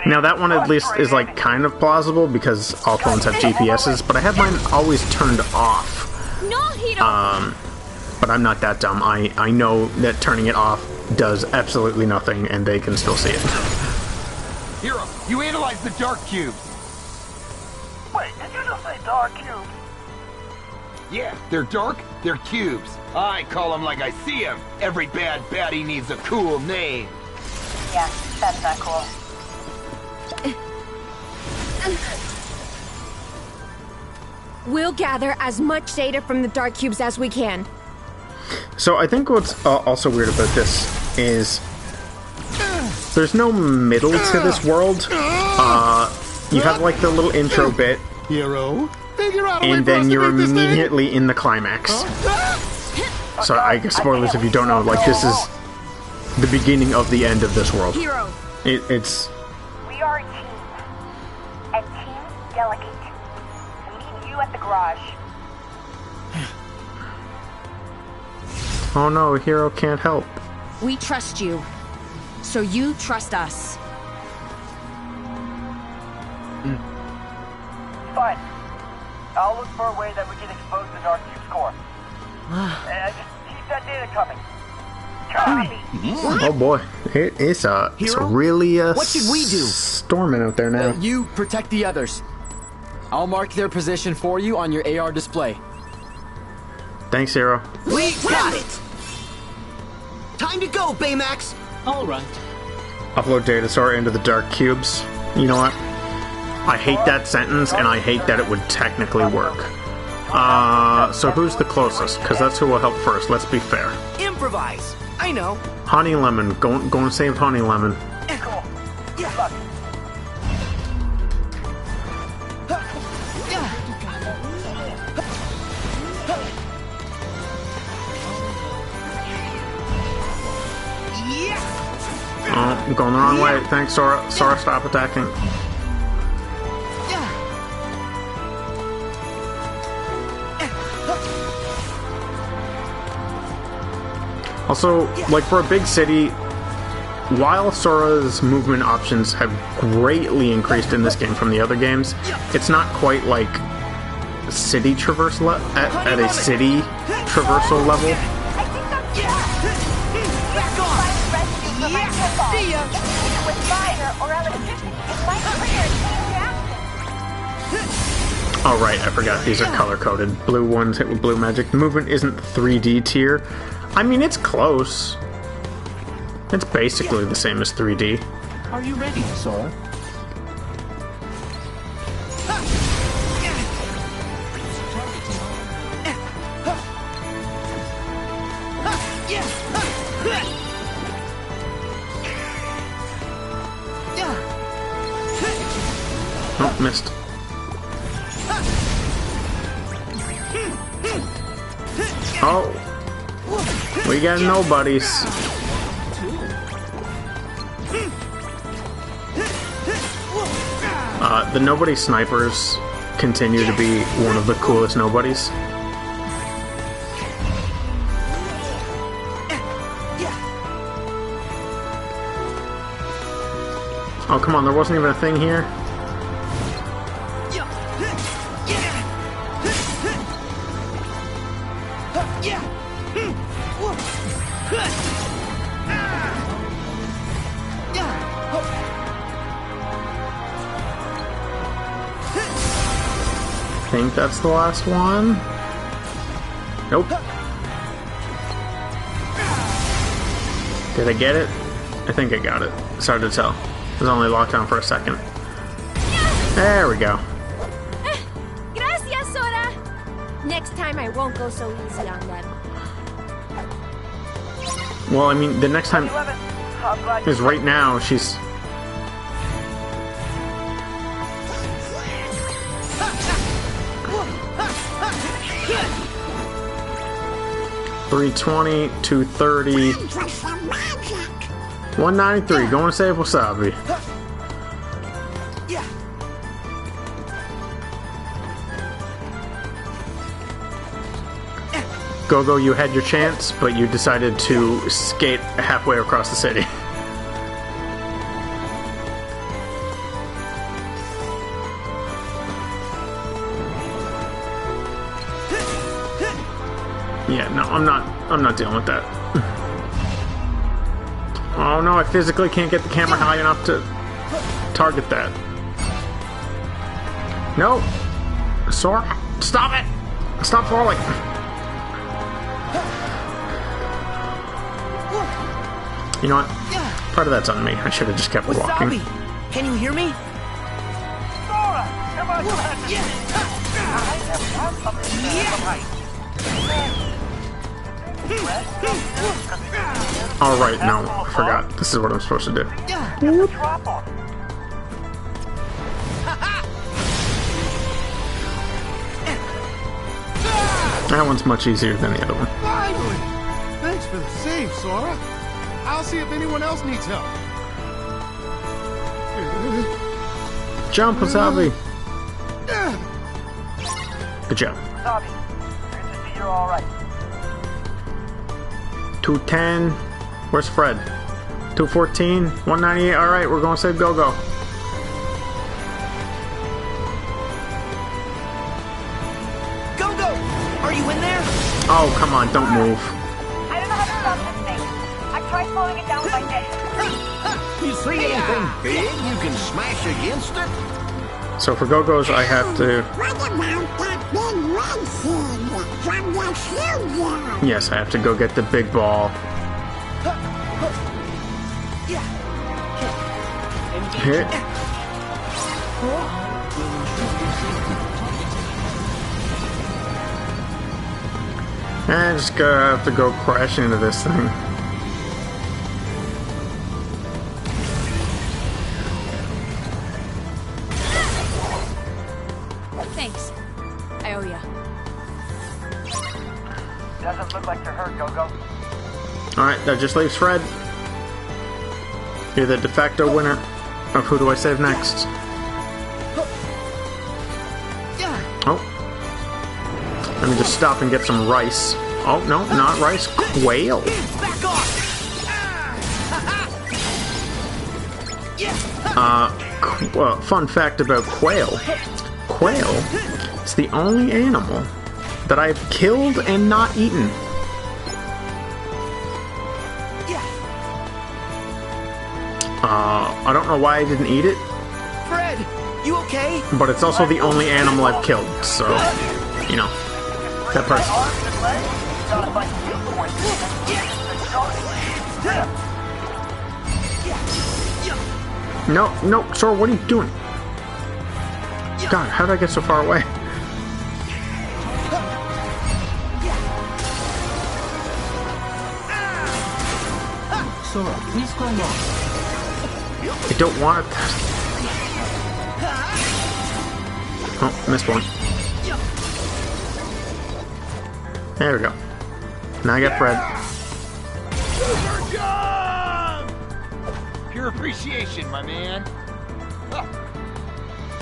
Now that one at least is like kind of plausible because all phones have GPSs, but I have mine always turned off. But I'm not that dumb. I know that turning it off does absolutely nothing, and they can still see it. Hero, you analyzed the dark cubes. Wait, did you just say dark cubes? Yeah, they're dark, they're cubes. I call them like I see them. Every bad baddie needs a cool name. Yeah, that's not cool. We'll gather as much data from the dark cubes as we can. So I think what's also weird about this is there's no middle to this world. You have like the little intro bit, Hero, and then you're immediately in the climax. So I guess spoilers if you don't know, like this is the beginning of the end of this world. Hero. It's... We are a team. And teams delegate. Meet you at the garage. Oh no, Hero can't help. We trust you. So you trust us. Fine. I'll look for a way that we can expose the Dark Cube's core. And just keep that data coming. Oh boy, it's really what should we do? Storming out there now. You protect the others. I'll mark their position for you on your AR display. Thanks, Hero. We got it! Time to go, Baymax! Alright. Upload data store into the dark cubes. You know what? I hate that sentence, and I hate that it would technically work. So who's the closest? Because that's who will help first, let's be fair. Improvise! I know. Honey Lemon. Go and save Honey Lemon. Cool. Good luck. Oh, I'm going the wrong way. Thanks, Sora. Sora, stop attacking. Also, like for a big city, while Sora's movement options have greatly increased in this game from the other games, it's not quite like city traversal at a city traversal level. Oh right, I forgot these are color-coded. Blue ones hit with blue magic. The movement isn't 3D tier. I mean, it's close. It's basically the same as 3D. Are you ready, Sora? Oh, missed. Oh! We got nobodies. The nobody snipers continue to be one of the coolest nobodies. Oh, come on, there wasn't even a thing here. I think that's the last one. Nope. Did I get it? I think I got it. It's hard to tell. It was only locked down for a second. There we go. Gracias, Sora. Next time I won't go so easy on them. Well, I mean, the next time is right now. She's... $320, $230, $193. Going to save Wasabi. Go-Go, you had your chance, but you decided to skate halfway across the city. Yeah, no, I'm not dealing with that. Oh no, I physically can't get the camera high enough to target that. No! Sora, stop it! Stop falling! You know what? Part of that's on me. I should have just kept walking. Wasabi, can you hear me? Sora, come on, All right, no, I forgot. This is what I'm supposed to do. That one's much easier than the other one. Finally! Thanks for the save, Sora. I'll see if anyone else needs help. Jump, Wasabi! Good job. Wasabi, good to see you're alright. 210. Where's Fred? 214. 198. Alright, we're going to save Go-Go. Go-Go! Are you in there? Oh, come on, don't move. I don't know how to stop this thing. I tried slowing it down with my dick. You see anything big you can smash against it? So for Go-Go's, I have to... What about that big red thing from the studio? Yes, I have to go get the big ball. Hit. And just gonna have to go crash into this thing. Thanks. I owe ya. Doesn't look like you're hurt, Go-Go. Alright, that just leaves Fred. You're the de facto winner of who do I save next. Oh. Let me just stop and get some rice. Oh, no, not rice. Quail. Fun fact about quail. Quail is the only animal that I've killed and not eaten. I don't know why I didn't eat it. Fred, you okay? But it's also the only animal I've killed, so, you know, that part. No, no, Sora, what are you doing? God, how did I get so far away? Sora, please climb off. I don't want it. Oh, missed one. There we go. Now I got Fred. Super job! Pure appreciation, my man. Huh.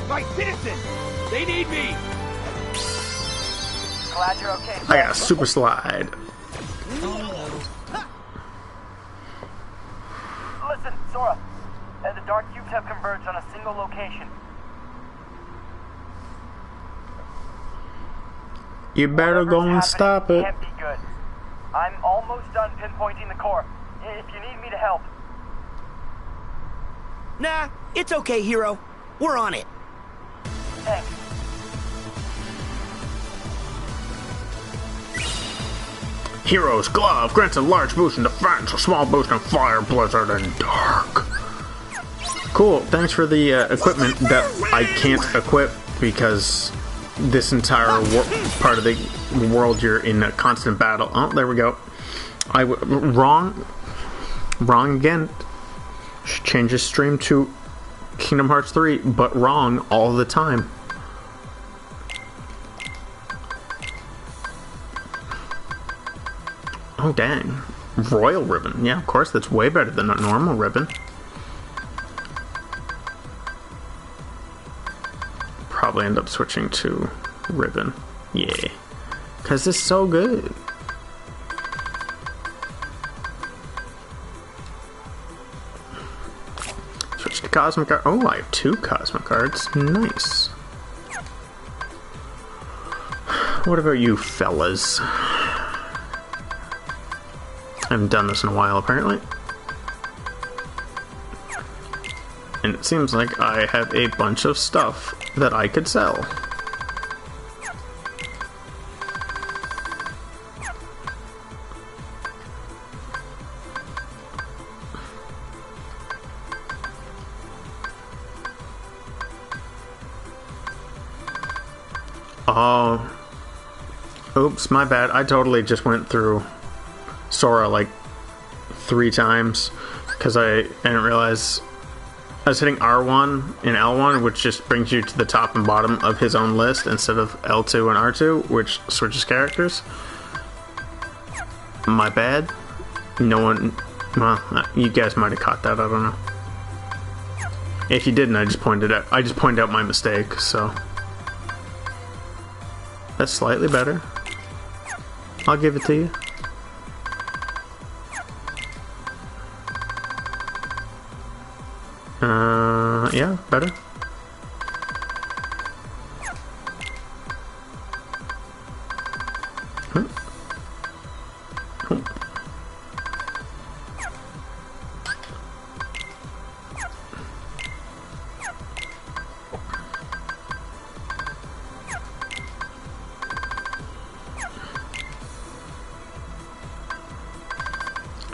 My citizens, they need me. Glad you're okay. I got a super slide. Listen, Sora. The dark cubes have converged on a single location. You better go and stop it. Can't be good. I'm almost done pinpointing the core. If you need me to help. Nah, it's okay, Hero. We're on it. Thanks. Hero's Glove grants a large boost in defense, a small boost in fire, blizzard, and dark. Cool, thanks for the equipment that I can't equip because this entire part of the world you're in a constant battle. Oh, there we go. Wrong again. Should change his stream to Kingdom Hearts 3, but wrong all the time. Oh, dang. Royal ribbon. Yeah, of course, that's way better than a normal ribbon. Probably end up switching to ribbon. Yeah. Because it's so good. Switch to Cosmic Card. Oh, I have 2 Cosmic Cards. Nice. What about you fellas? I haven't done this in a while, apparently. And it seems like I have a bunch of stuff that I could sell. Oh. Oops, my bad. I totally just went through Sora like 3 times because I didn't realize I was hitting R1 and L1, which just brings you to the top and bottom of his own list instead of L2 and R2, which switches characters. My bad. No one, well, you guys might have caught that, I don't know. If you didn't, I just pointed out my mistake, so that's slightly better. I'll give it to you. Yeah, better.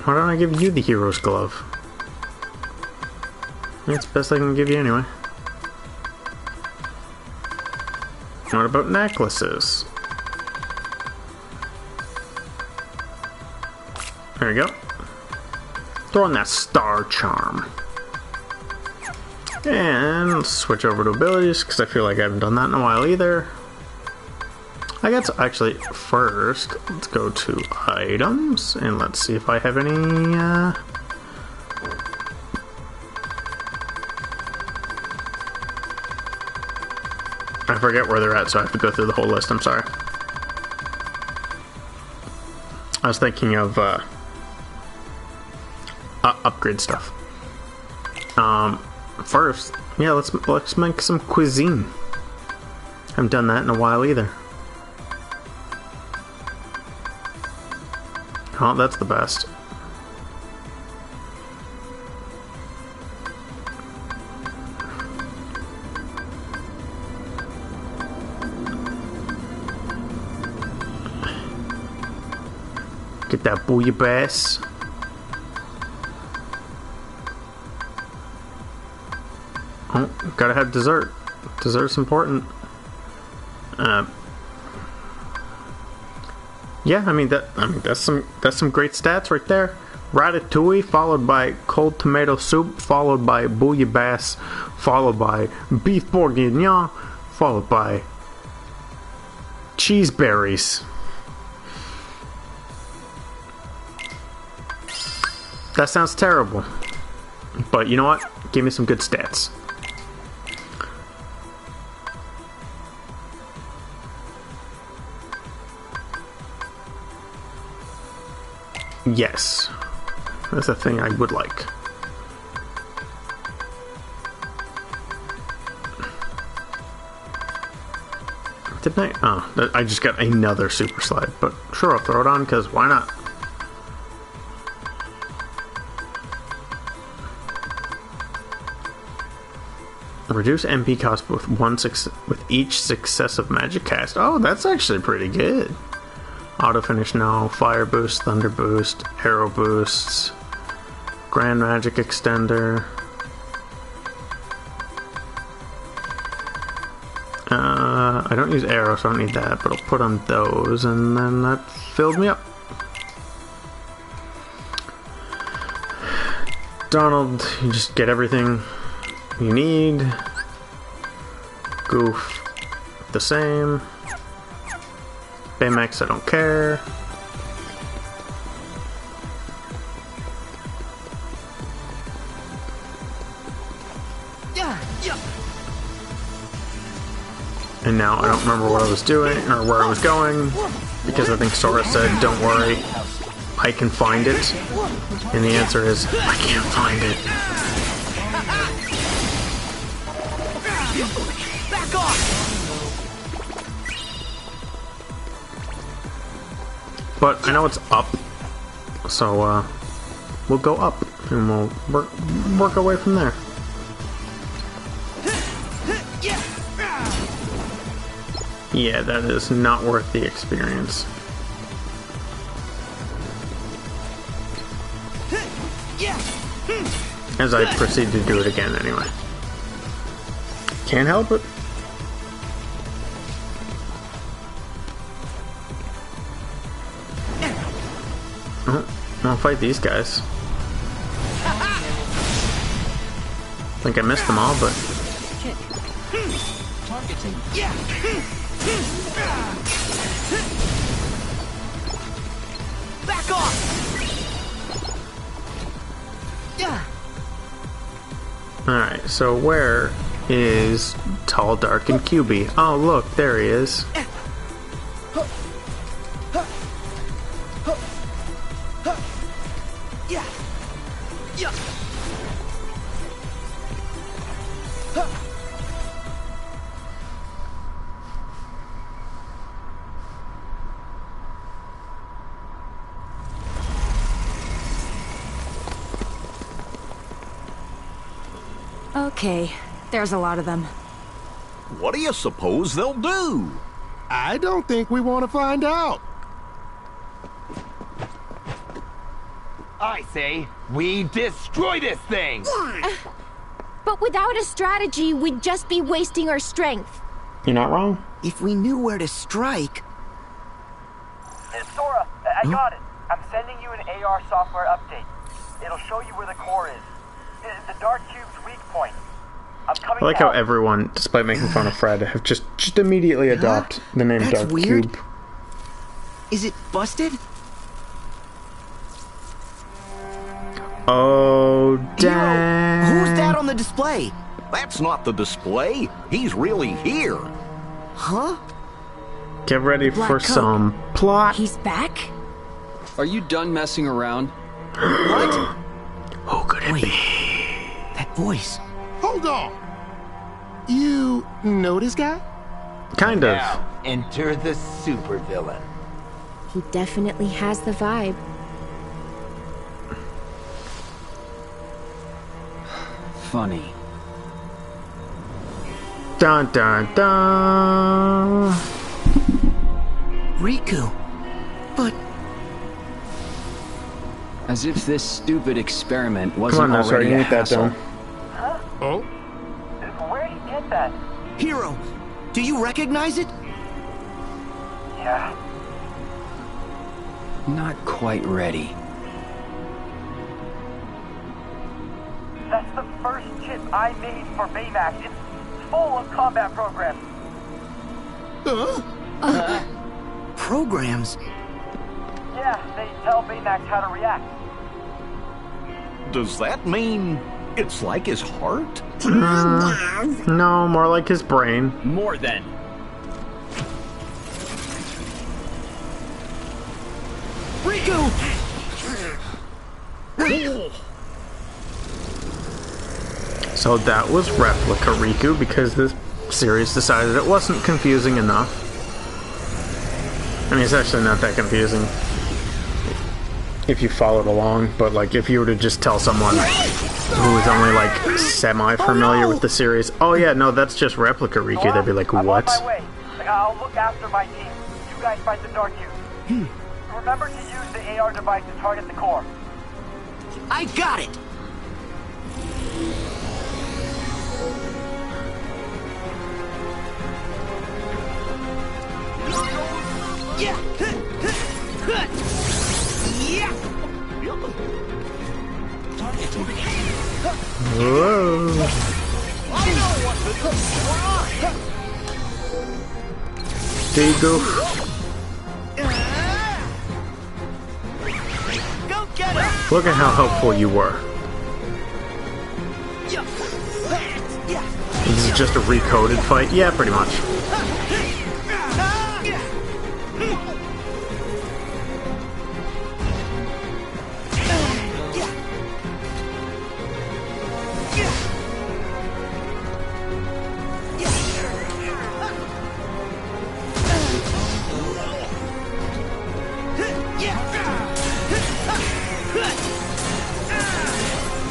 Why don't I give you the Hero's Glove? That's the best I can give you anyway. What about necklaces? There you go. Throw in that Star Charm. And switch over to abilities, because I feel like I haven't done that in a while either. I got to actually, first, let's go to items, and let's see if I have any, I forget where they're at, so I have to go through the whole list. I'm sorry. I was thinking of upgrade stuff. First, yeah, let's make some cuisine. I haven't done that in a while either. Oh, that's the best. Get that bouillabaisse. Oh, gotta have dessert. Dessert's important. Yeah, that's some great stats right there. Ratatouille, followed by cold tomato soup, followed by bouillabaisse, followed by beef bourguignon, followed by cheeseberries. That sounds terrible. But you know what? Give me some good stats. Yes. That's a thing I would like. Didn't I? Oh, I just got another super slide. But sure, I'll throw it on, because why not? Reduce MP cost with each successive magic cast. Oh, that's actually pretty good. Auto finish, no. Fire boost, thunder boost, arrow boosts, grand magic extender. I don't use arrows, so I don't need that, but I'll put on those, and then that filled me up. Donald, you just get everything you need. Goof, the same. Baymax, I don't care. And now I don't remember what I was doing or where I was going, because I think Sora said, don't worry, I can find it. And the answer is, I can't find it. Back off! But I know it's up, so we'll go up and we'll work our way from there. Yeah, that is not worth the experience. As I proceed to do it again anyway. Can't help it. Oh, I'll fight these guys. I think I missed them all, but... Targeting. Back off! Alright, so where is Tall, Dark, and QB? Oh, look, there he is. Okay, there's a lot of them. What do you suppose they'll do? I don't think we want to find out. I say, we destroy this thing! But without a strategy, we'd just be wasting our strength. You're not wrong. If we knew where to strike... Sora, I got it. I'm sending you an AR software update. It'll show you where the core is. The Dark Cube's weak point. I'm coming I like how everyone, despite making fun of Fred, have just immediately adopt the name That's Dark weird. Cube. Is it busted? Oh, damn. Who's that on the display? That's not the display. He's really here. Huh? Get ready for some plot. He's back? Are you done messing around? What? Who could it be? That voice. Hold on. You know this guy? Kind of. Now, enter the supervillain. He definitely has the vibe. Funny. Dun dun dun. Riku. But... As if this stupid experiment Come wasn't on now, sorry, already you a need that hassle. done. Huh? Oh? Where'd you get that? Hero, do you recognize it? Yeah. Not quite ready. That's the first chip I made for Baymax. It's full of combat programs. Programs? Yeah, they tell Baymax how to react. Does that mean it's like his heart? No, more like his brain. More than. Riku! So that was Replica Riku because this series decided it wasn't confusing enough. I mean, it's actually not that confusing if you followed along, but like if you were to just tell someone who is only like semi-familiar with the series, oh yeah, no, that's just Replica Riku, they'd be like, I'm what? on my way. I'll look after my team. You guys fight the Dark Cube. Remember to use the AR device to target the core. I got it! Yeah! Yeah! Whoa. I know what There you go. Go get him! Look at how helpful you were. This is just a recoded fight? Yeah, pretty much.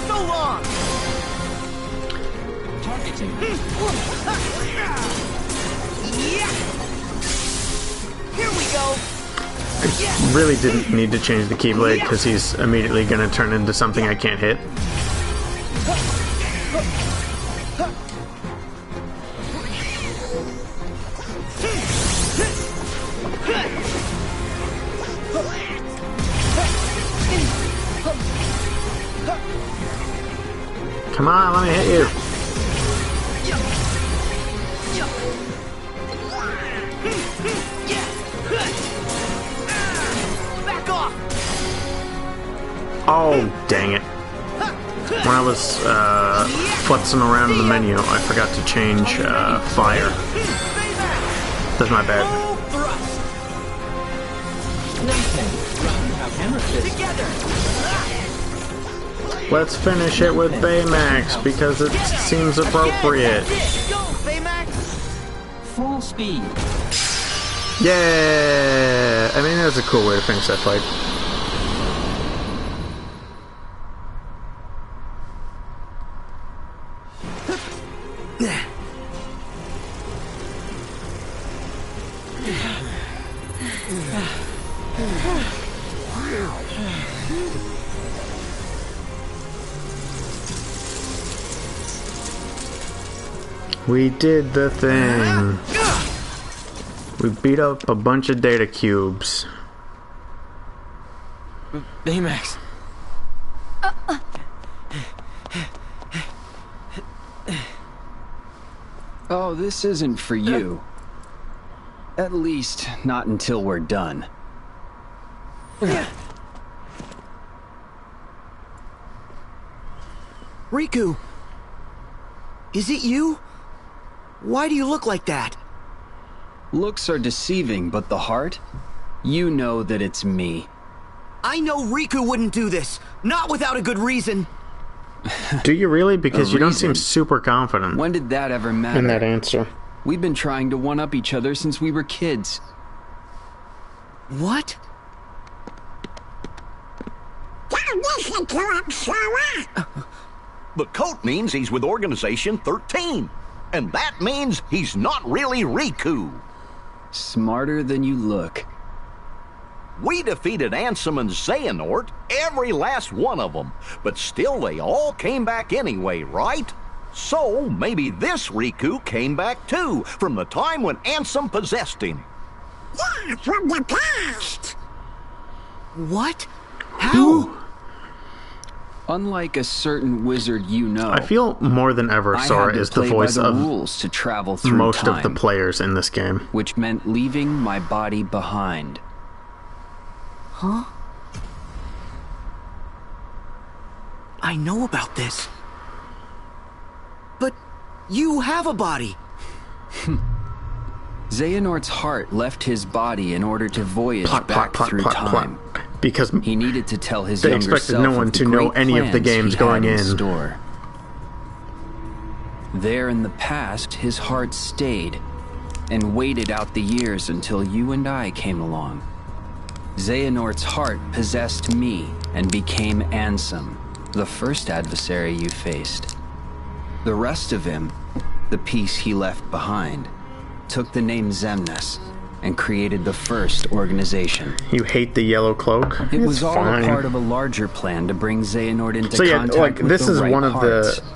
So long! Here we go! I really didn't need to change the Keyblade because he's immediately going to turn into something I can't hit. Come on, let me hit you. Back off! Oh, dang it. When I was futzing around in the menu, I forgot to change fire. That's my bad. Let's finish it with Baymax because it seems appropriate. Go, Baymax! Full speed. Yeah! I mean, that's a cool way to finish that fight. We did the thing. We beat up a bunch of data cubes. Baymax. Oh, this isn't for you. At least, not until we're done. Riku! Is it you? Why do you look like that? Looks are deceiving, but the heart? You know that it's me. I know Riku wouldn't do this. Not without a good reason. Do you really? Because you don't seem super confident. When did that ever matter? In that answer. We've been trying to one-up each other since we were kids. What? The coat means he's with Organization 13. And that means he's not really Riku. Smarter than you look. We defeated Ansem and Xehanort, every last one of them. But still they all came back anyway, right? So maybe this Riku came back too, from the time when Ansem possessed him. Yeah, from the past. What? How? Unlike a certain wizard you know, I feel more than ever Sora is the voice of rules to travel through most time, of the players in this game. Which meant leaving my body behind. Huh? I know about this. But you have a body. Xehanort's heart left his body in order to voyage back through time. Because he needed to tell his they younger expected self no one to know any of the games going in. There in the past, his heart stayed, and waited out the years until you and I came along. Xehanort's heart possessed me and became Ansem, the first adversary you faced. The rest of him, the piece he left behind, took the name Xemnas and created the first organization. You hate the yellow cloak? It was It's all fine. a part of a larger plan to bring Xehanort into So yeah, contact like, with this the is right one of parts. the...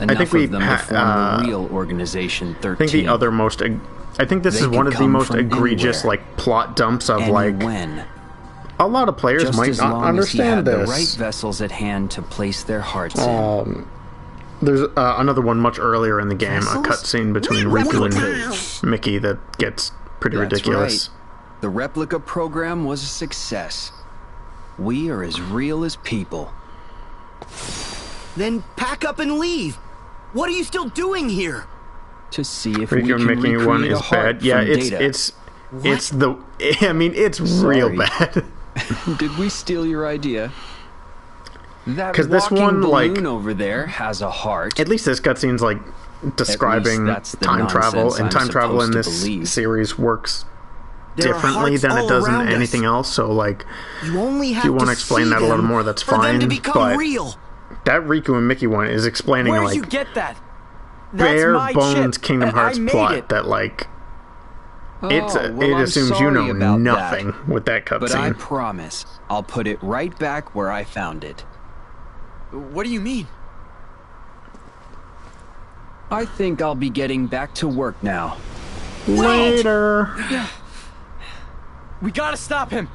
Enough I think we of them to form the real Organization 13. I think the other most... I think this They is could one of the come most from egregious, anywhere. like, plot dumps of, And like... when. A lot of players Just might as not long understand as he had this. the right vessels at hand to place their hearts in. There's another one much earlier in the game, Vessels? a cutscene between Riku and Mickey that gets pretty That's ridiculous. right. The replica program was a success. We are as real as people. Then pack up and leave. What are you still doing here? To see if Riku we and can Mickey recreate one a is heart bad. Yeah, from data. it's the... I mean, it's real Sorry. bad. Did we steal your idea? That 'Cause this walking one, like- balloon over there has a heart. At least this cutscene's like describing that's the time travel, nonsense and I'm time travel in supposed to this believe. series works There are differently hearts than it all does in around us. anything else. So, like, You only have if you want to to explain see that a little them more, that's for them fine. to become But real. that Riku and Mickey one is explaining Where'd like you get that? That's bare my bones chip. Kingdom I Hearts made plot it. that like Oh, it well, I'm assumes you sorry know about nothing that. with that But I cutscene. promise, I'll put it right back where I found it. What do you mean? I think I'll be getting back to work now. Later. We gotta stop him!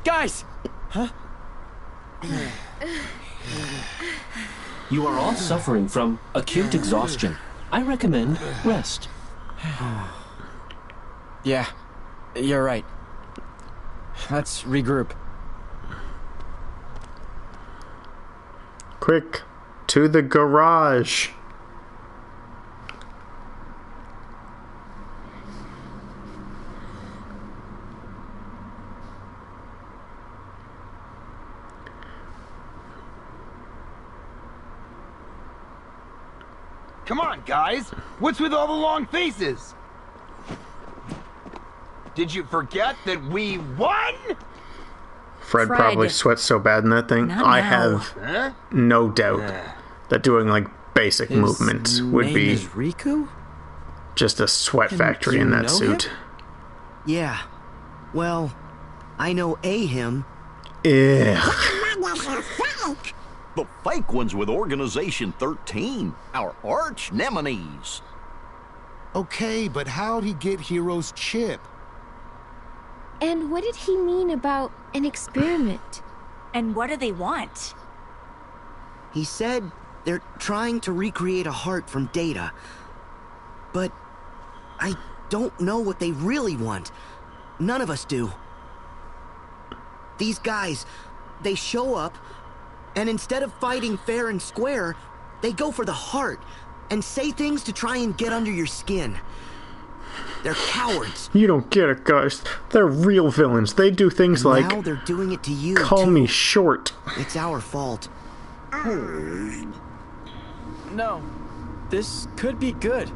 Guys! Huh? You are all suffering from acute exhaustion. I recommend rest. Yeah, you're right. Let's regroup. Quick, to the garage. Come on, guys. What's with all the long faces? Did you forget that we won? Fred probably sweats so bad in that thing. I have no doubt that doing like basic movements would name be is Riku? just a sweat factory you in that know suit. him? Yeah. Well, I know him. Yeah. The fake ones with Organization 13, our arch nemesis. Okay, but how'd he get Hero's chip? And what did he mean about an experiment? And what do they want? He said they're trying to recreate a heart from data. But I don't know what they really want. None of us do. These guys, they show up, and instead of fighting fair and square, they go for the heart and say things to try and get under your skin. They're cowards. You don't get it, guys. They're real villains. They do things And like now they're doing it to you. call too. me short. It's our fault. No. This could be good.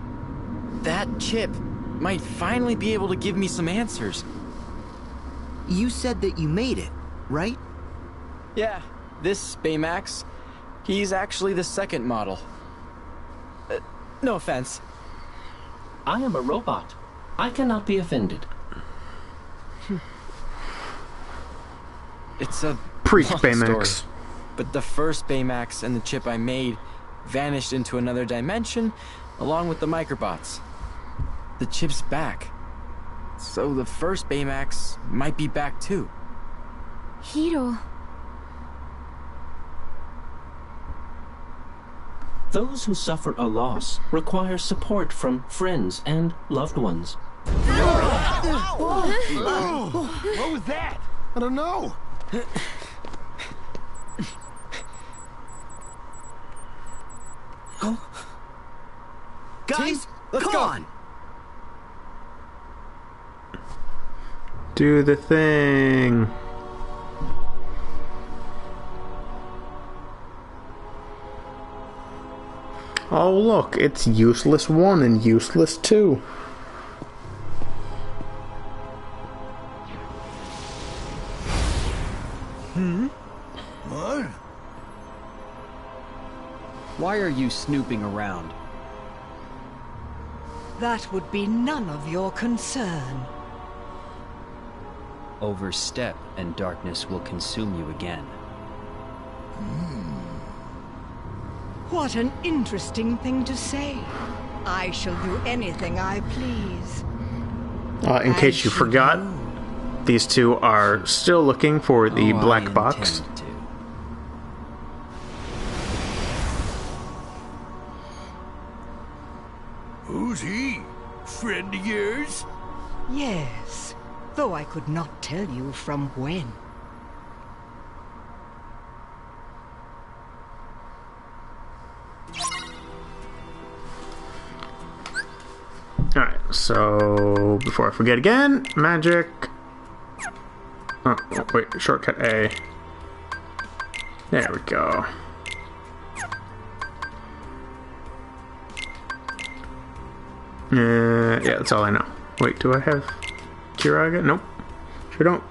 That chip might finally be able to give me some answers. You said that you made it, right? Yeah, this Baymax, he's actually the second model. No offense. I am a robot. I cannot be offended. It's a Preach, long Baymax. story. But the first Baymax and the chip I made vanished into another dimension along with the microbots. The chip's back. So the first Baymax might be back too. Hiro. Those who suffer a loss require support from friends and loved ones. What was that? I don't know. Guys, let's come go. on! Do the thing. Oh look, it's Useless 1 and Useless 2. What? Why are you snooping around? That would be none of your concern. Overstep, and darkness will consume you again. What an interesting thing to say. I shall do anything I please. In case you forgot, these two are still looking for the black box. Who's he? Friend of yours? Yes, though I could not tell you from when. Alright, so before I forget again, magic. Oh, wait, shortcut A. There we go. Yeah, that's all I know. Wait, do I have Kiraga? Nope. Sure don't.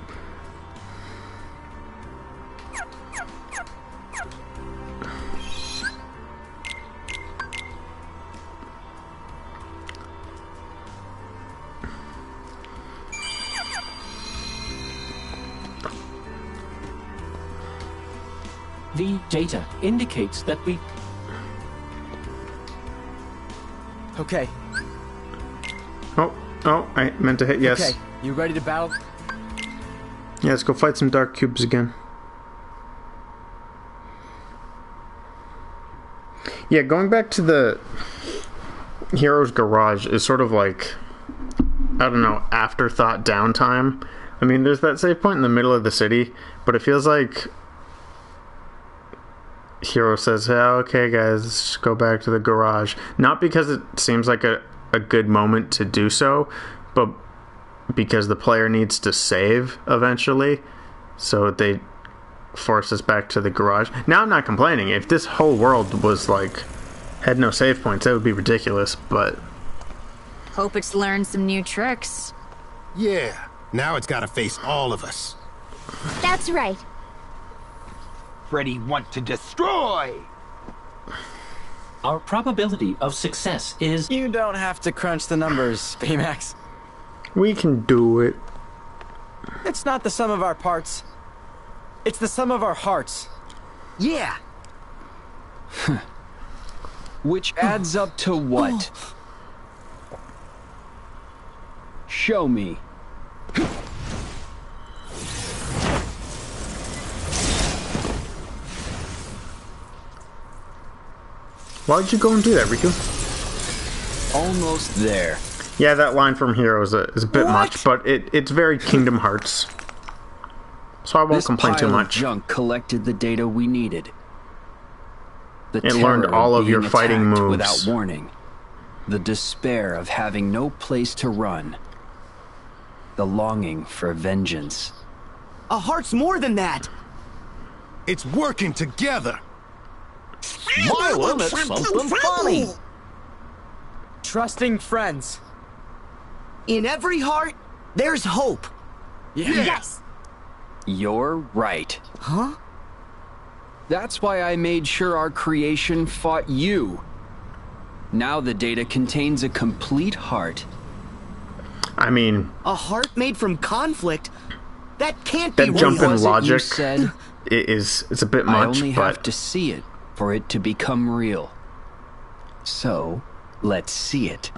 The data indicates that we... Okay. Oh, I meant to hit yes. Okay, you ready to battle? Yeah, let's go fight some dark cubes again. Yeah, going back to the hero's garage is sort of like, I don't know, afterthought downtime. I mean, there's that save point in the middle of the city, but it feels like Hero says, okay guys, let's just go back to the garage. Not because it seems like a good moment to do so, but because the player needs to save eventually, so they force us back to the garage. Now I'm not complaining. If this whole world was like had no save points, that would be ridiculous, but Hope it's learned some new tricks. Yeah, now it's gotta face all of us. That's right. Freddy want to destroy! Our probability of success is... You don't have to crunch the numbers, Baymax. we can do it. It's not the sum of our parts. It's the sum of our hearts. Yeah. Which adds up to what? Show me. Why'd you go and do that, Riku? Almost there. Yeah, that line from Hero is a bit much, but it's very Kingdom Hearts. So I won't complain too much. This pile of junk collected the data we needed. The It learned all of your fighting moves. Without warning. The despair of having no place to run. The longing for vengeance. A heart's more than that. It's working together. Smiling at something funny. Trusting friends. In every heart, there's hope. Yes. You're right. Huh? That's why I made sure our creation fought you. Now the data contains a complete heart. I mean... A heart made from conflict? That can't that be jump real. in logic said, it's a bit much, I only but... have to see it for it to become real. So, let's see it.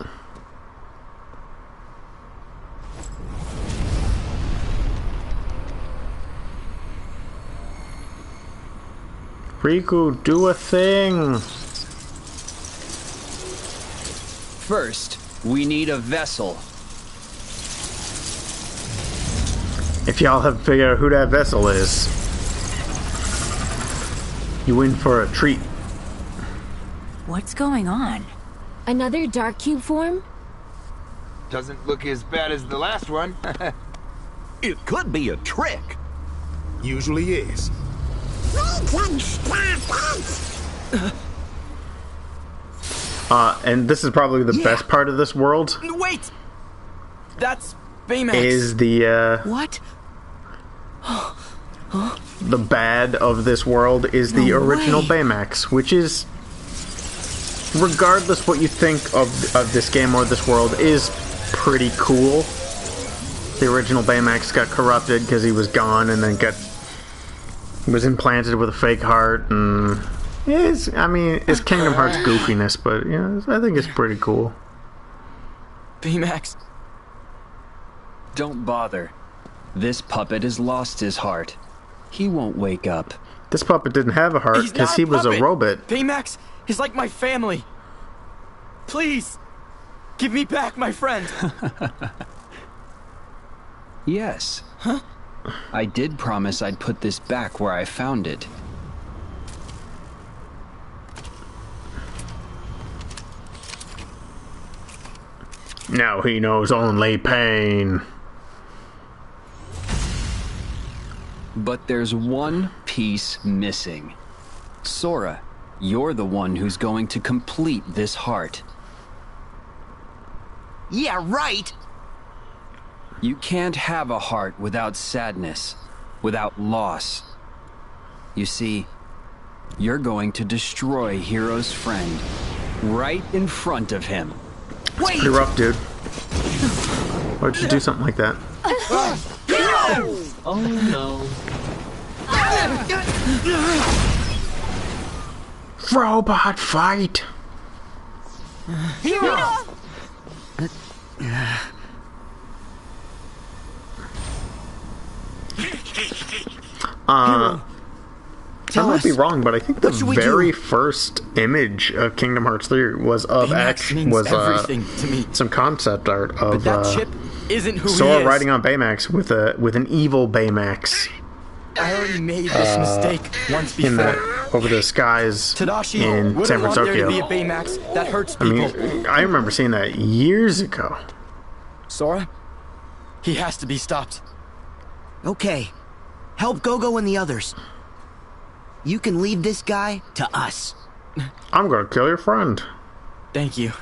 Riku, do a thing! First, we need a vessel. If y'all have figured out who that vessel is, you in for a treat. What's going on? Another dark cube form? Doesn't look as bad as the last one. It could be a trick. Usually is. We can stop it! And this is probably the best part of this world. Wait! That's Baymax. Is the, What? Huh? the bad of this world is the original Baymax, which is, regardless what you think of this game or this world, is pretty cool. The original Baymax got corrupted because he was gone and then was implanted with a fake heart, and it's Kingdom Hearts goofiness, but yeah, I think it's pretty cool. Baymax. Don't bother. This puppet has lost his heart. He won't wake up. This puppet didn't have a heart because he was a robot. Baymax is like my family. Please, give me back my friend. Yes. Huh? I did promise I'd put this back where I found it. Now he knows only pain. But there's one piece missing. Sora, you're the one who's going to complete this heart. Yeah, right! You can't have a heart without sadness, without loss. You see, you're going to destroy Hero's friend right in front of him. Wait! It's pretty rough, dude. Why'd you do something like that? Oh no. Robot fight! Hero! I might be wrong, but I think the very first image of Kingdom Hearts 3 was of some concept art of that chip isn't who Sora he is. riding on Baymax with an evil Baymax. I already made this mistake once before. Over the skies Tadashi in San want there to be a Fransokyo. Baymax that hurts people. I remember seeing that years ago. Sora, he has to be stopped. Okay. Help Go-Go and the others. You can leave this guy to us. I'm gonna kill your friend. Thank you.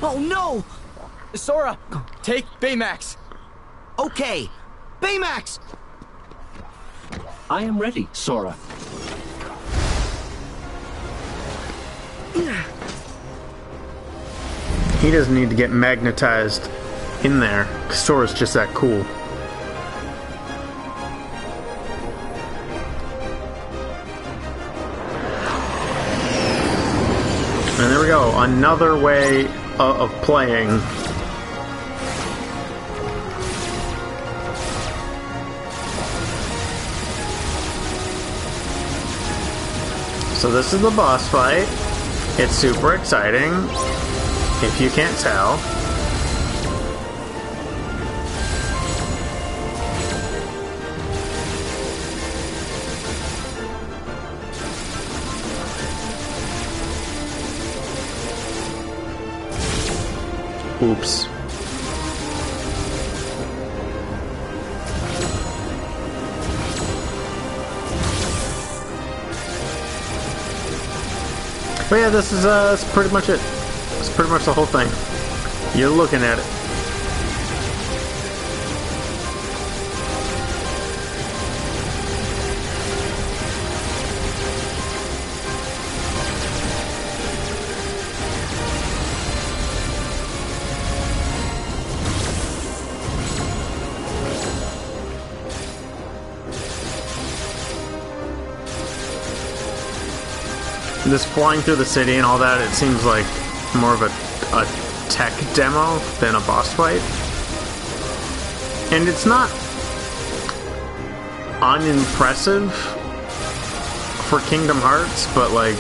Oh no! Sora, take Baymax. Okay, Baymax! I am ready, Sora. He doesn't need to get magnetized in there, 'cause Sora's just that cool. And there we go, another way of playing. So this is the boss fight. It's super exciting, if you can't tell. Oops. But yeah, this is that's pretty much it. That's pretty much the whole thing. You're looking at it. This flying through the city and all that, it seems like more of a tech demo than a boss fight. And it's not unimpressive for Kingdom Hearts, but like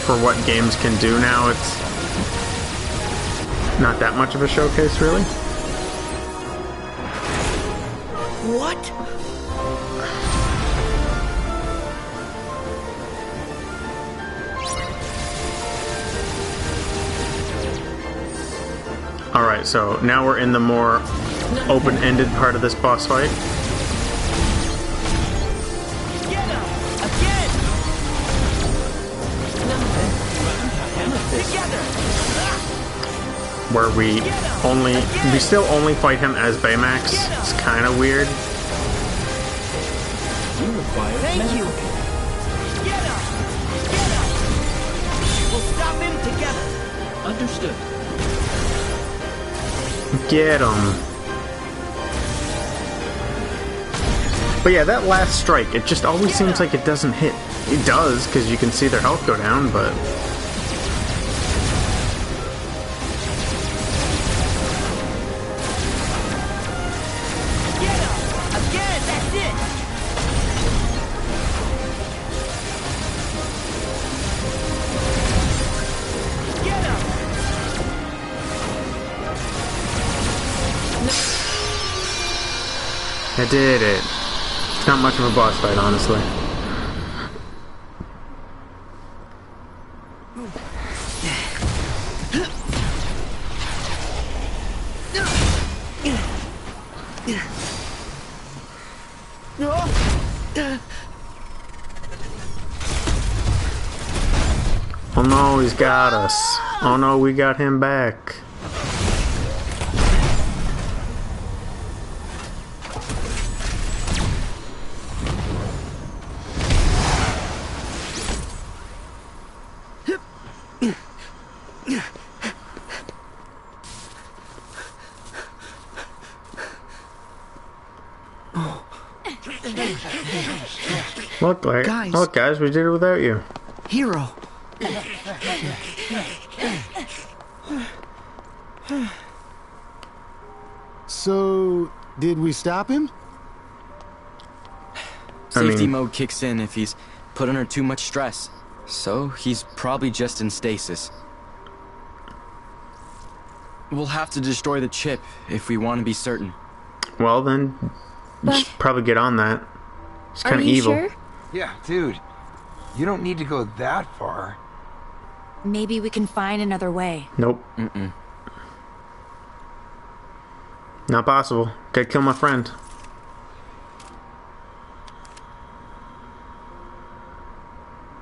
for what games can do now, it's not that much of a showcase, really. What? Alright, so now we're in the more open-ended part of this boss fight. Together! where we still only fight him as Baymax. It's kind of weird. Thank you. We'll stop him together. Understood. Get him. But yeah, that last strike, it just always seems like it doesn't hit. It does, because you can see their health go down, but... I did it. It's not much of a boss fight, honestly. Oh no, he's got us. Oh no, we got him back. Look, guys, we did it without you. Hero. So, did we stop him? Safety mode kicks in if he's put under too much stress. So, he's probably just in stasis. We'll have to destroy the chip if we want to be certain. Well, then, you should probably get on that. It's kind of evil. Sure? Yeah, dude. You don't need to go that far. Maybe we can find another way. Nope. Not possible. Gotta kill my friend.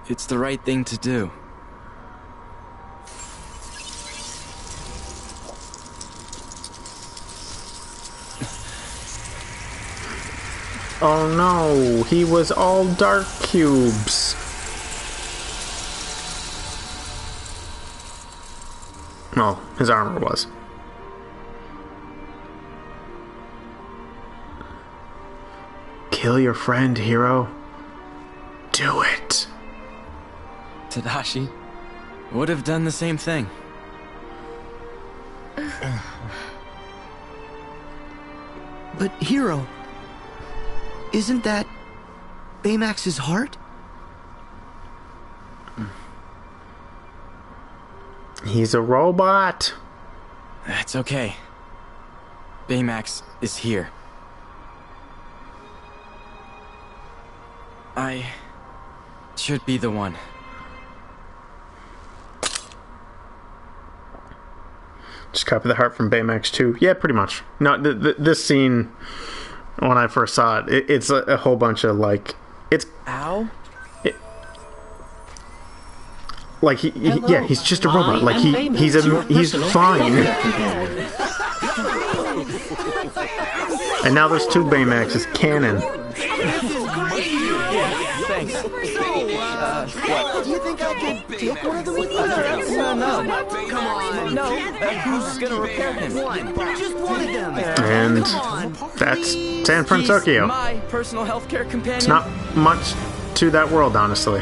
It's the right thing to do. Oh no, he was all dark cubes. Well, his armor was. Kill your friend, hero. Do it. Tadashi would have done the same thing. But Hero, isn't that Baymax's heart? He's a robot. That's okay. Baymax is here. I should be the one. Just copy the heart from Baymax 2. Yeah, pretty much. No, this scene, when I first saw it, it's a whole bunch of, like... It's... Ow? Like, yeah, he's just a robot. Like, he's fine. And now there's two Baymaxes canon. Thanks. What? Do you think I could take one of them with you? No. Come on. No. Who's gonna repair him? Just one of them. And that's San Fransokyo. My personal healthcare companion. It's not much to that world, honestly.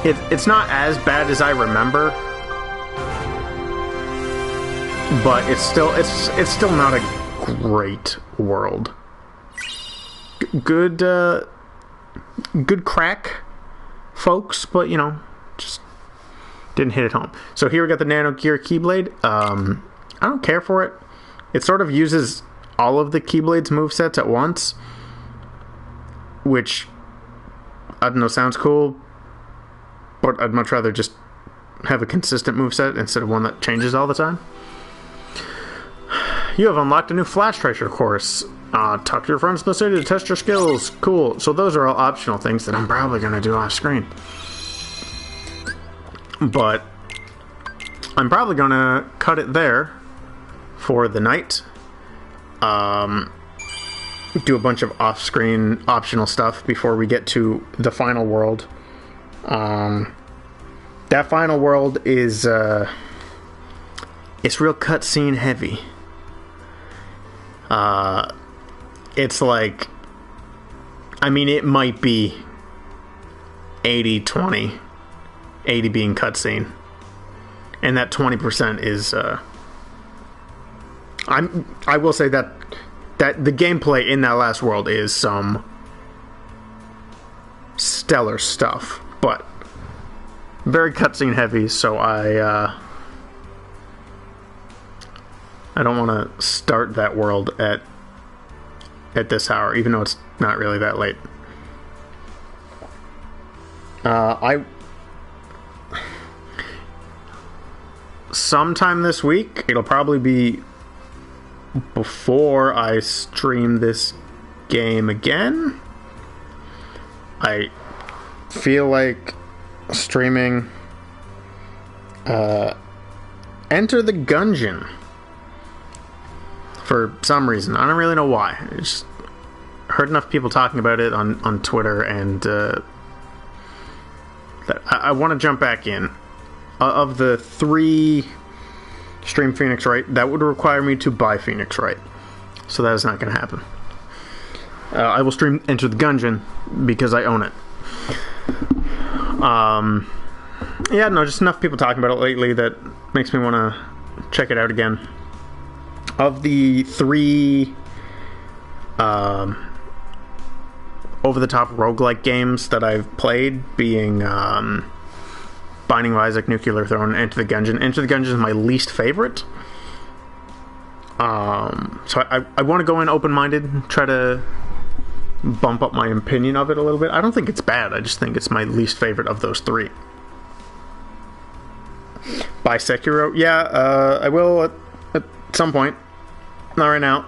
It's not as bad as I remember, but it's still not a great world. Good crack, folks, but you know, just didn't hit it home. So here we got the Nano Gear Keyblade. I don't care for it. It sort of uses all of the Keyblade's movesets at once, which I don't know, sounds cool. But I'd much rather just have a consistent moveset instead of one that changes all the time. You have unlocked a new Flash Tracer course. Talk to your friends in the city to test your skills. Cool. So those are all optional things that I'm probably going to do off screen. But I'm probably gonna cut it there for the night. Do a bunch of off-screen optional stuff before we get to the final world. That final world is it's real cutscene heavy. It's like, I mean, it might be 80-20, 80 being cutscene, and that 20% is I will say that the gameplay in that last world is some stellar stuff, but very cutscene heavy, so I don't want to start that world at this hour, even though it's not really that late. Sometime this week, it'll probably be before I stream this game again. I feel like streaming Enter the Gungeon for some reason. I don't really know why. I just heard enough people talking about it on Twitter, and that I want to jump back in. Of the 3 stream Phoenix Wright, that would require me to buy Phoenix Wright, so that is not going to happen. I will stream Enter the Gungeon because I own it. Yeah, no, just enough people talking about it lately that makes me want to check it out again. Of the 3 over-the-top roguelike games that I've played, being Binding of Isaac, Nuclear Throne, and Enter the Gungeon. Enter the Gungeon is my least favorite. So I want to go in open-minded and try to bump up my opinion of it a little bit. I don't think it's bad. I just think it's my least favorite of those 3. By Sekiro? Yeah, I will at some point. Not right now.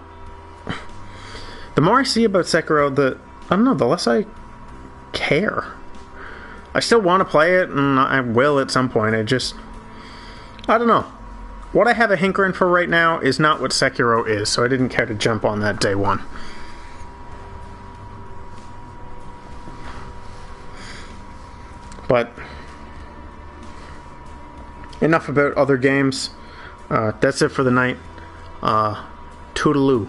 The more I see about Sekiro, I don't know, the less I care. I still want to play it, and I will at some point. I don't know. What I have a hankering for right now is not what Sekiro is, so I didn't care to jump on that day one. But enough about other games. That's it for the night. Toodaloo.